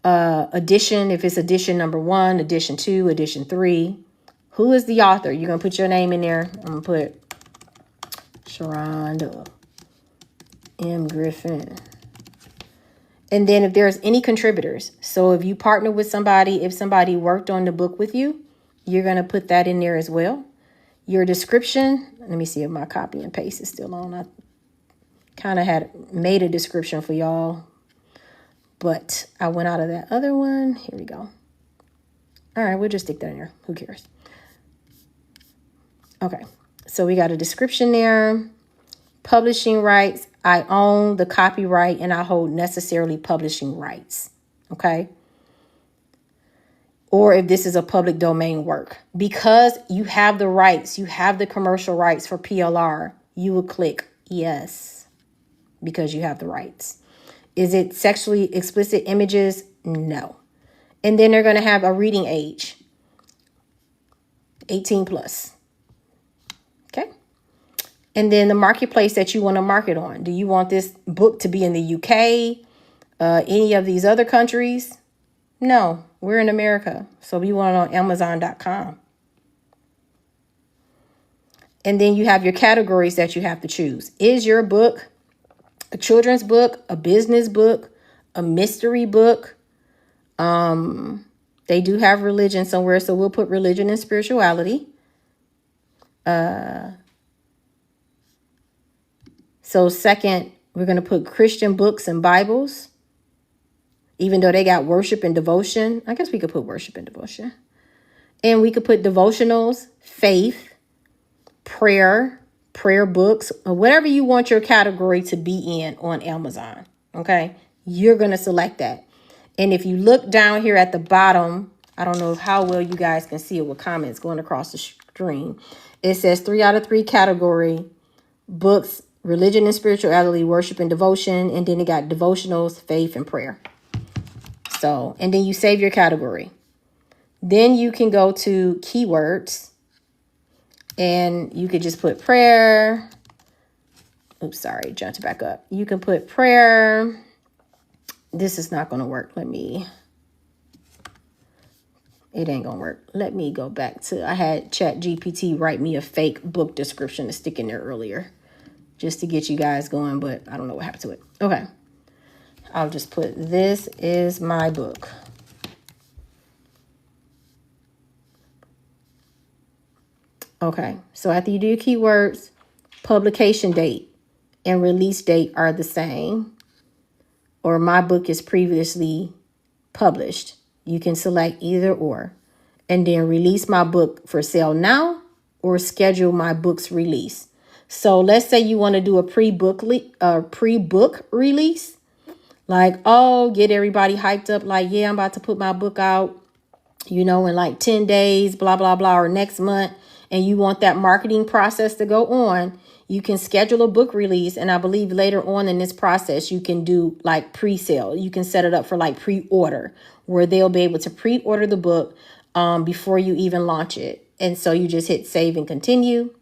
Edition, if it's edition number 1, edition 2, edition 3. Who is the author? You're going to put your name in there. I'm going to put Sharonda M. Griffin. And then if there's any contributors, so if you partner with somebody, if somebody worked on the book with you, you're going to put that in there as well. Your description, let me see if my copy and paste is still on. I kind of had made a description for y'all, but I went out of that other one. Here we go. All right, we'll just stick that in there. Who cares? Okay, so we got a description there. Publishing rights. I own the copyright and I hold necessarily publishing rights. Okay. Or if this is a public domain work, because you have the rights, you have the commercial rights for PLR, you will click yes, because you have the rights. Is it sexually explicit images? No. And then they're going to have a reading age, 18 plus. Okay. And then the marketplace that you want to market on. Do you want this book to be in the UK, any of these other countries? No, we're in America, so we want it on Amazon.com. And then you have your categories that you have to choose. Is your book a children's book, a business book, a mystery book? They do have religion somewhere, so we'll put religion and spirituality. So second, we're going to put Christian books and Bibles. Even though they got worship and devotion, I guess we could put worship and devotion. And we could put devotionals, faith, prayer books, or whatever you want your category to be in on Amazon. Okay, you're going to select that. And if you look down here at the bottom, I don't know how well you guys can see it with comments going across the screen. It says 3 out of 3 category, books, religion and spirituality, worship and devotion. And then it got devotionals, faith, and prayer. So, and then you save your category. Then you can go to keywords and you could just put prayer. Oops, sorry, jumped back up. You can put prayer. This is not going to work. It ain't going to work. Let me go back to, I had ChatGPT write me a fake book description to stick in there earlier just to get you guys going, but I don't know what happened to it. Okay. I'll just put, this is my book. Okay, so after you do your keywords, publication date and release date are the same. Or my book is previously published. You can select either or. And then release my book for sale now or schedule my book's release. So let's say you want to do a pre-book release. Like, oh, get everybody hyped up. Like, yeah, I'm about to put my book out, in like 10 days, blah, blah, blah, or next month. And you want that marketing process to go on. You can schedule a book release. And I believe later on in this process, you can do like pre-sale. You can set it up for like pre-order where they'll be able to pre-order the book before you even launch it. And so you just hit save and continue.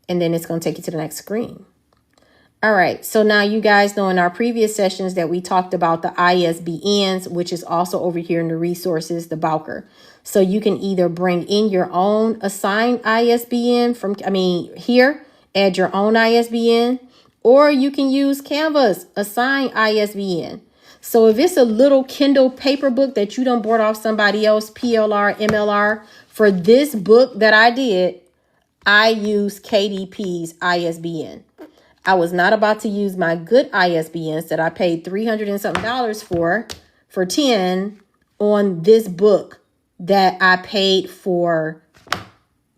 And then it's going to take you to the next screen. All right, so now you guys know in our previous sessions that we talked about the ISBNs, which is also over here in the resources, the Bowker. So you can either bring in your own assigned ISBN here, add your own ISBN, or you can use Canva's assigned ISBN. So if it's a little Kindle paper book that you done bought off somebody else, PLR, MLR, for this book that I did, I use KDP's ISBN. I was not about to use my good ISBNs that I paid $300 and something for 10 on this book that I paid for,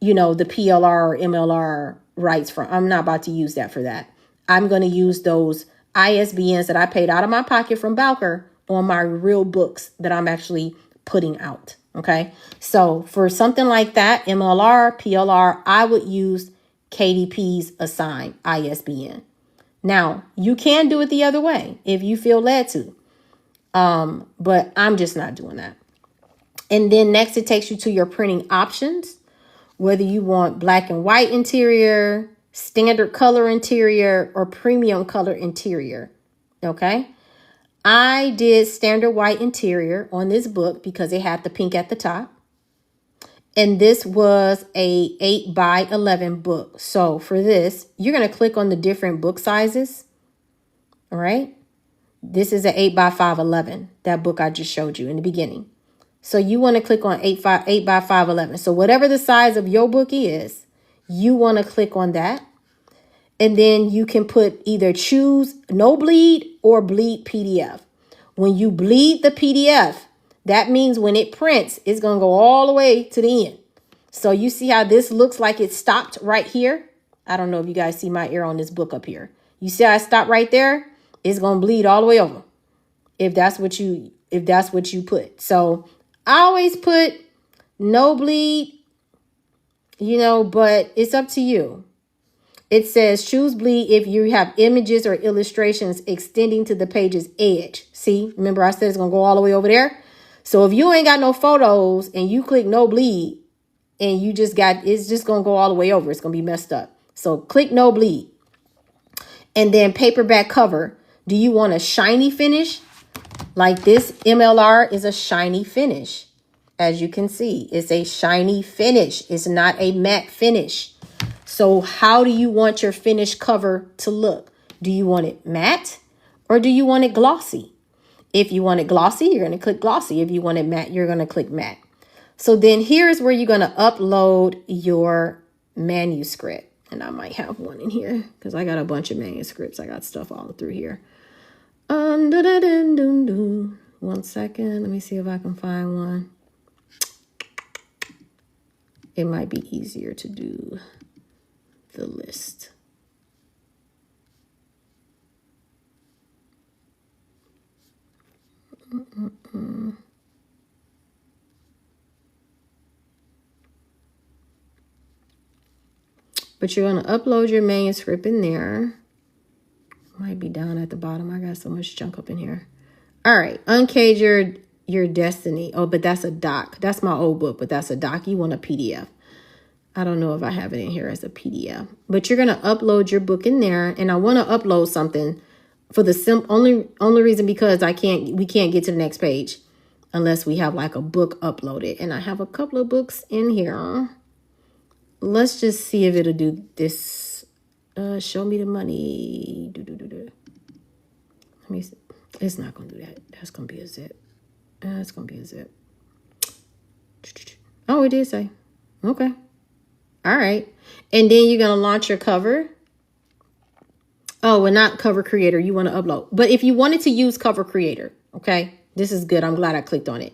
the PLR or MLR rights for. I'm not about to use that for that. I'm going to use those ISBNs that I paid out of my pocket from Bowker on my real books that I'm actually putting out. Okay. So for something like that, MLR, PLR, I would use KDP's assigned ISBN. Now, you can do it the other way if you feel led to. But I'm just not doing that. And then next, it takes you to your printing options, whether you want black and white interior, standard color interior, or premium color interior. Okay. I did standard white interior on this book because it had the pink at the top. And this was a 8x11 book. So for this, you're going to click on the different book sizes. All right. This is an 8x511, that book I just showed you in the beginning. So you want to click on 8 by 511. So whatever the size of your book is, you want to click on that. And then you can put either choose no bleed or bleed PDF. When you bleed the PDF, that means when it prints, it's going to go all the way to the end. So you see how this looks like it stopped right here? I don't know if you guys see my ear on this book up here. You see how I stopped right there? It's going to bleed all the way over. If that's what you put. So I always put no bleed, but it's up to you. It says choose bleed if you have images or illustrations extending to the page's edge. See, remember I said it's going to go all the way over there. So if you ain't got no photos and you click no bleed and it's just going to go all the way over. It's going to be messed up. So click no bleed. And then paperback cover. Do you want a shiny finish? Like this MLR is a shiny finish. As you can see, it's a shiny finish. It's not a matte finish. So how do you want your finished cover to look? Do you want it matte or do you want it glossy? If you want it glossy, you're going to click glossy. If you want it matte, you're going to click matte. So then here's where you're going to upload your manuscript. And I might have one in here because I got a bunch of manuscripts. I got stuff all through here. 1 second. Let me see if I can find one. It might be easier to do the list. But you're going to upload your manuscript in there. Might be down at the bottom. I got so much junk up in here. All right. Uncage your destiny. Oh, but that's a doc. That's my old book, but that's a doc. You want a PDF. I don't know if I have it in here as a PDF. But you're going to upload your book in there. And I want to upload something for the only reason because we can't get to the next page unless we have like a book uploaded. And I have a couple of books in here. Let's just see if it'll do this. Show me the money. Let me see. It's not going to do that. That's going to be a zip. That's going to be a zip. Oh, it did say. Okay. All right. And then you're going to launch your cover. Oh, well, not Cover Creator. You want to upload. But if you wanted to use Cover Creator, okay, this is good. I'm glad I clicked on it.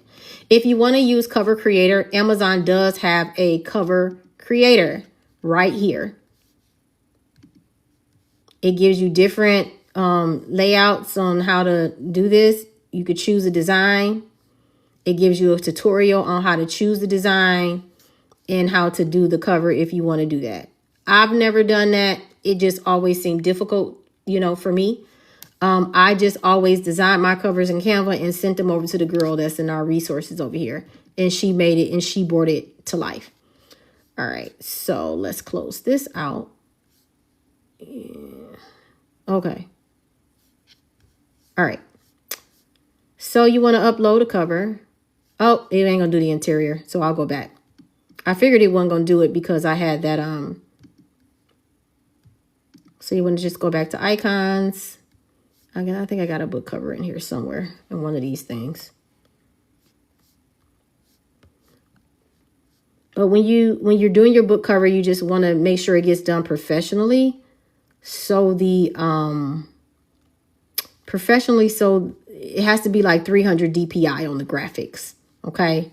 If you want to use Cover Creator, Amazon does have a Cover Creator right here. It gives you different layouts on how to do this. You could choose a design. It gives you a tutorial on how to choose the design and how to do the cover if you want to do that. I've never done that. It just always seemed difficult, for me. I just always designed my covers in Canva and sent them over to the girl that's in our resources over here. And she made it and she brought it to life. All right, so let's close this out. Yeah. Okay. All right. So you want to upload a cover. Oh, it ain't going to do the interior, so I'll go back. I figured it wasn't going to do it because I had that. So you want to just go back to icons. I think I got a book cover in here somewhere in one of these things. But when you're doing your book cover, you just want to make sure it gets done professionally. So so it has to be like 300 DPI on the graphics. Okay.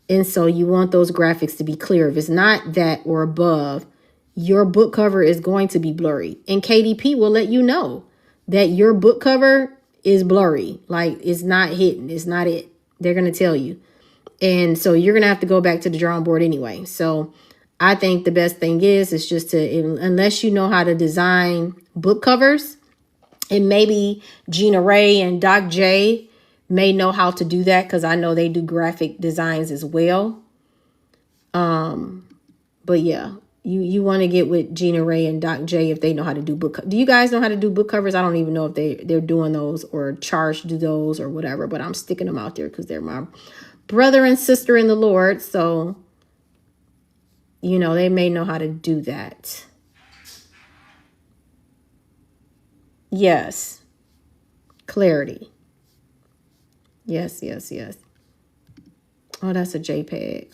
And so you want those graphics to be clear. If it's not that or above, your book cover is going to be blurry. And KDP will let you know that your book cover is blurry. Like it's not hitting. It's not it. They're going to tell you. And so you're going to have to go back to the drawing board anyway. So I think the best thing is just to, unless you know how to design book covers, and maybe Gina Ray and Doc J may know how to do that because I know they do graphic designs as well. But yeah, you want to get with Gina Ray and Doc J if they know how to do book. Do you guys know how to do book covers? I don't even know if they're doing those or charged to do those or whatever, but I'm sticking them out there because they're my brother and sister in the Lord. So, they may know how to do that. Yes. Clarity. Yes. Oh, that's a JPEG.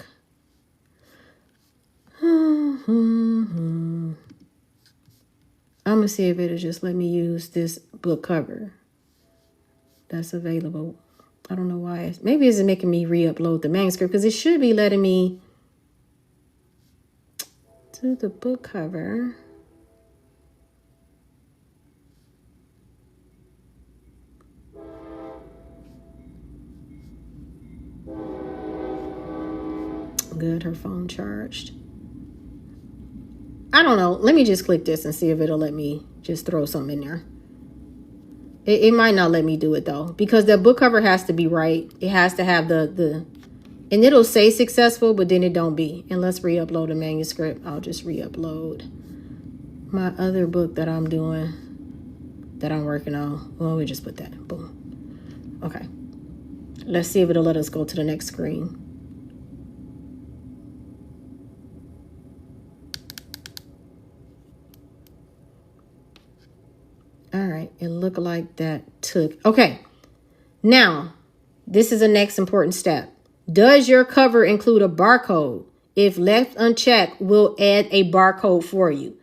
I'm going to see if it'll just let me use this book cover that's available. I don't know why. Maybe it's making me re-upload the manuscript because it should be letting me do the book cover. Good, her phone charged. I don't know. Let me just click this and see if it'll let me just throw something in there. It might not let me do it though, because the book cover has to be right. It has to have and it'll say successful, but then it don't be. And let's re-upload a manuscript. I'll just re-upload my other book that I'm doing, that I'm working on. Well, we just put that. Boom. Okay. Let's see if it'll let us go to the next screen. All right, it looked like that took. Okay, now this is the next important step. Does your cover include a barcode? If left unchecked, we'll add a barcode for you.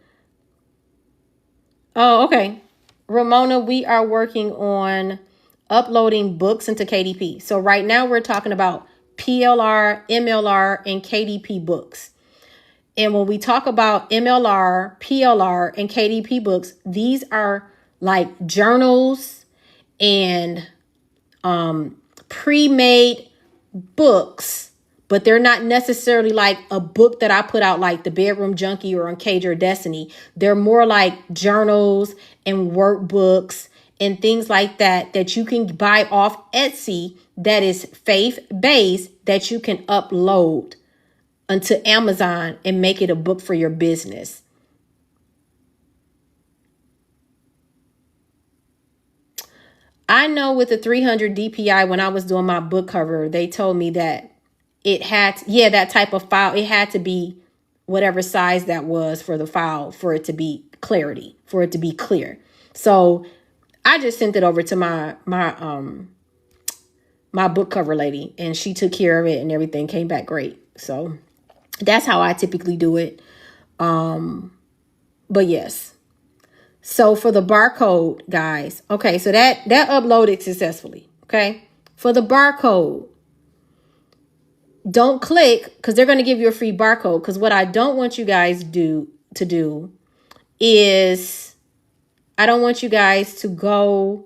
Oh, okay. Ramona, we are working on uploading books into KDP. So right now we're talking about PLR, MLR, and KDP books. And when we talk about MLR, PLR, and KDP books, these are like journals and pre-made books, but they're not necessarily like a book that I put out like The Bedroom Junkie or Uncage Your Destiny. They're more like journals and workbooks and things like that you can buy off Etsy that is faith-based that you can upload onto Amazon and make it a book for your business. I know with the 300 DPI, when I was doing my book cover, they told me that it had, that type of file, it had to be whatever size that was for the file for it to be clarity, for it to be clear. So I just sent it over to my book cover lady, and she took care of it and everything came back great. So that's how I typically do it. But yes. So for the barcode, guys, okay, so that uploaded successfully, okay? For the barcode, don't click, because they're going to give you a free barcode, because what I don't want you guys to do is, I don't want you guys to go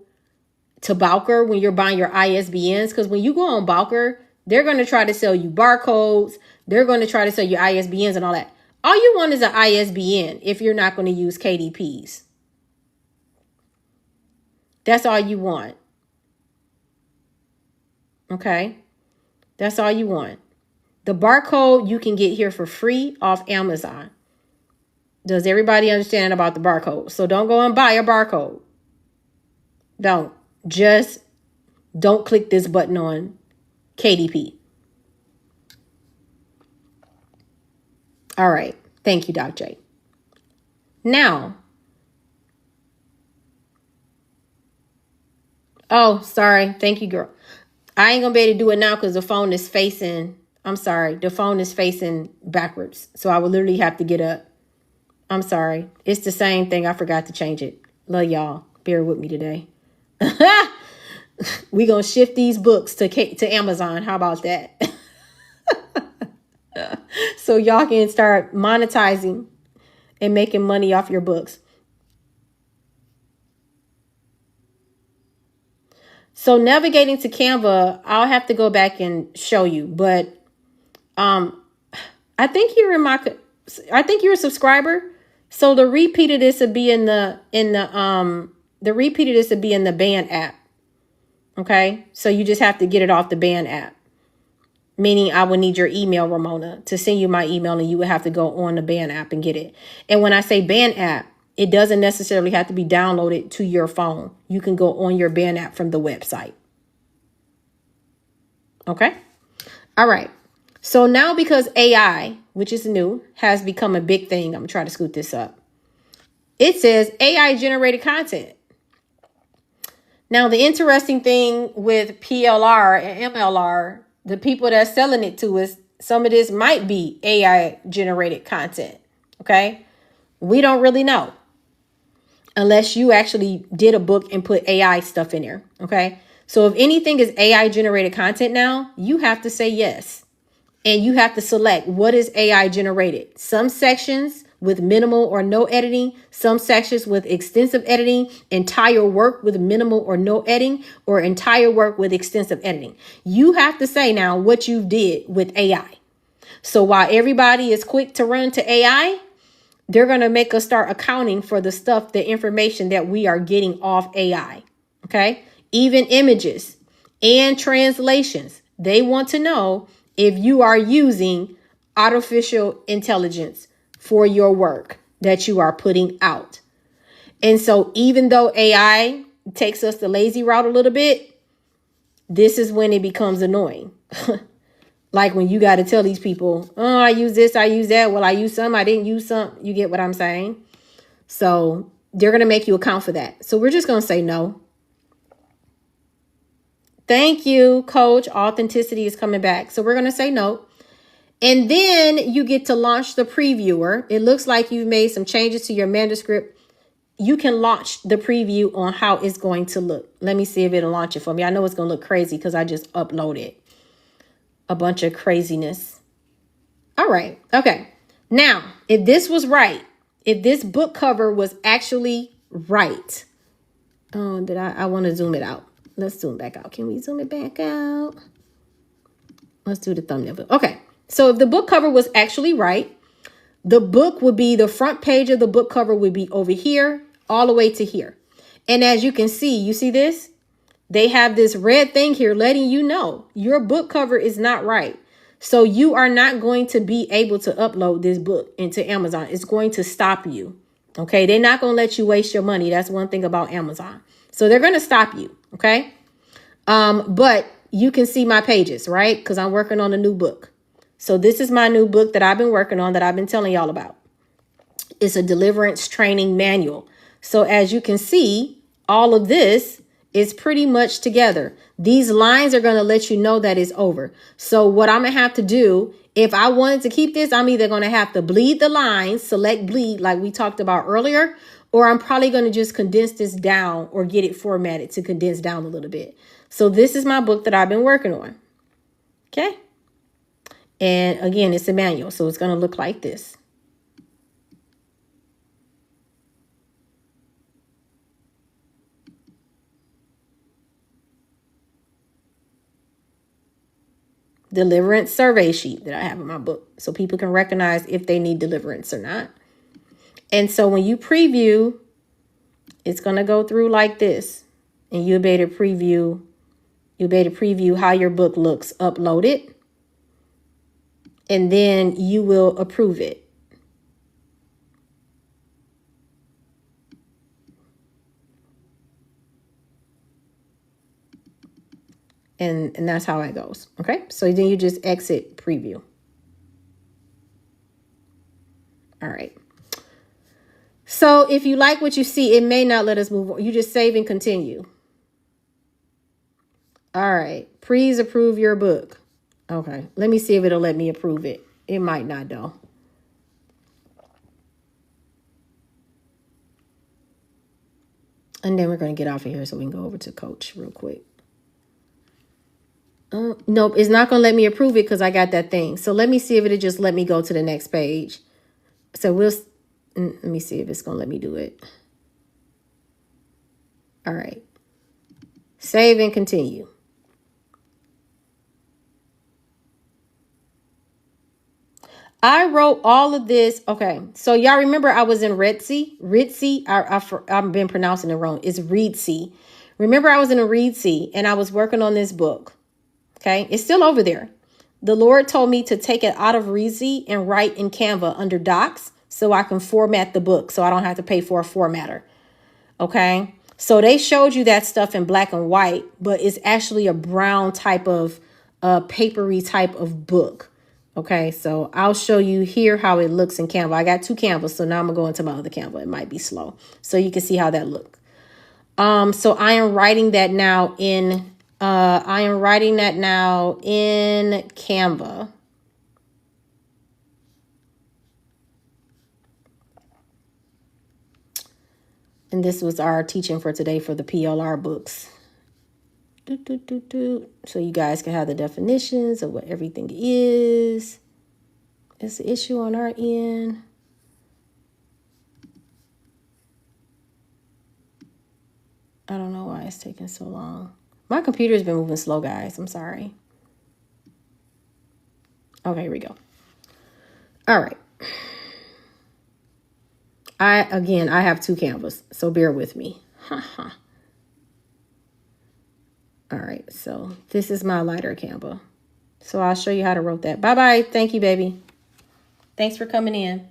to Bowker when you're buying your ISBNs, because when you go on Bowker, they're going to try to sell you barcodes, they're going to try to sell you ISBNs and all that. All you want is an ISBN if you're not going to use KDPs. That's all you want. Okay? That's all you want. The barcode you can get here for free off Amazon. Does everybody understand about the barcode? So don't go and buy a barcode. Don't. Just don't click this button on KDP. All right. Thank you, Doc J. Now, oh, sorry. Thank you, girl. I ain't going to be able to do it now because the phone is facing, I'm sorry, the phone is facing backwards. So I would literally have to get up. I'm sorry. It's the same thing. I forgot to change it. Love y'all. Bear with me today. We going to shift these books to Amazon. How about that? So y'all can start monetizing and making money off your books. So navigating to Canva, I'll have to go back and show you, but I think you're a subscriber. So the repeat of this would be in the band app. Okay? So you just have to get it off the band app. Meaning I would need your email, Ramona, to send you my email, and you would have to go on the band app and get it. And when I say band app, it doesn't necessarily have to be downloaded to your phone. You can go on your band app from the website. Okay? All right. So now because AI, which is new, has become a big thing, I'm going to try to scoot this up. It says AI generated content. Now, the interesting thing with PLR and MLR the people that's selling it to us, some of this might be AI generated content. Okay. We don't really know unless you actually did a book and put AI stuff in there. Okay. So if anything is AI generated content now, you have to say yes. And you have to select what is AI generated. Some sections with minimal or no editing, some sections with extensive editing, entire work with minimal or no editing, or entire work with extensive editing. You have to say now what you did with AI. So while everybody is quick to run to AI, they're going to make us start accounting for the stuff, the information that we are getting off AI. Okay. Even images and translations. They want to know if you are using artificial intelligence for your work that you are putting out. And so even though AI takes us the lazy route a little bit, this is when it becomes annoying. Like when you got to tell these people, oh, I use this, I use that. Well, I use some, I didn't use some. You get what I'm saying? So they're going to make you account for that. So we're just going to say no. Thank you, coach. Authenticity is coming back. So we're going to say no. And then you get to launch the previewer. It looks like you've made some changes to your manuscript. You can launch the preview on how it's going to look. Let me see if it'll launch it for me. I know it's going to look crazy because I just uploaded a bunch of craziness. All right. Okay. Now, if this was right, if this book cover was actually right. Oh, I want to zoom it out. Let's zoom back out. Can we zoom it back out? Let's do the thumbnail. Okay. So if the book cover was actually right, the book would be, the front page of the book cover would be over here, all the way to here. And as you can see, you see this? They have this red thing here letting you know your book cover is not right. So you are not going to be able to upload this book into Amazon. It's going to stop you. Okay. They're not going to let you waste your money. That's one thing about Amazon. So they're going to stop you. Okay. But you can see my pages, right? Because I'm working on a new book. So this is my new book that I've been working on that I've been telling y'all about. It's a deliverance training manual. So as you can see, all of this is pretty much together. These lines are going to let you know that it's over. So what I'm going to have to do, if I wanted to keep this, I'm either going to have to bleed the lines, select bleed like we talked about earlier, or I'm probably going to just condense this down or get it formatted to condense down a little bit. So this is my book that I've been working on. Okay. And again, it's a manual, so it's going to look like this. Deliverance survey sheet that I have in my book, so people can recognize if they need deliverance or not. And so when you preview, it's going to go through like this, and you'll be able to preview. You'll be able to preview how your book looks uploaded, and then you will approve it. And that's how it goes. Okay. So then you just exit preview. All right. So if you like what you see, it may not let us move on. You just save and continue. All right. Please approve your book. Okay. Let me see if it'll let me approve it. It might not though. And then we're going to get off of here so we can go over to coach real quick. Nope, it's not going to let me approve it because I got that thing. So let me see if it'll just let me go to the next page. So let me see if it's going to let me do it. All right. Save and continue. I wrote all of this. Okay. So y'all remember I was in Ritzy. I've been pronouncing it wrong. It's Reedsy. Remember I was in a Reedsy and I was working on this book. Okay. It's still over there. The Lord told me to take it out of Reedsy and write in Canva under docs so I can format the book so I don't have to pay for a formatter. Okay. So they showed you that stuff in black and white, but it's actually a brown type of papery type of book. Okay. So I'll show you here how it looks in Canva. I got two Canvas. So now I'm gonna go into my other Canva. It might be slow. So you can see how that looks. So I am writing that now in I am writing that now in Canva. And this was our teaching for today for the PLR books. So you guys can have the definitions of what everything is. It's an issue on our end. I don't know why it's taking so long. My computer's been moving slow, guys. I'm sorry. Okay, here we go. All right. I have two Canvas, so bear with me. All right, so this is my lighter Canva. So I'll show you how to write that. Bye-bye. Thank you, baby. Thanks for coming in.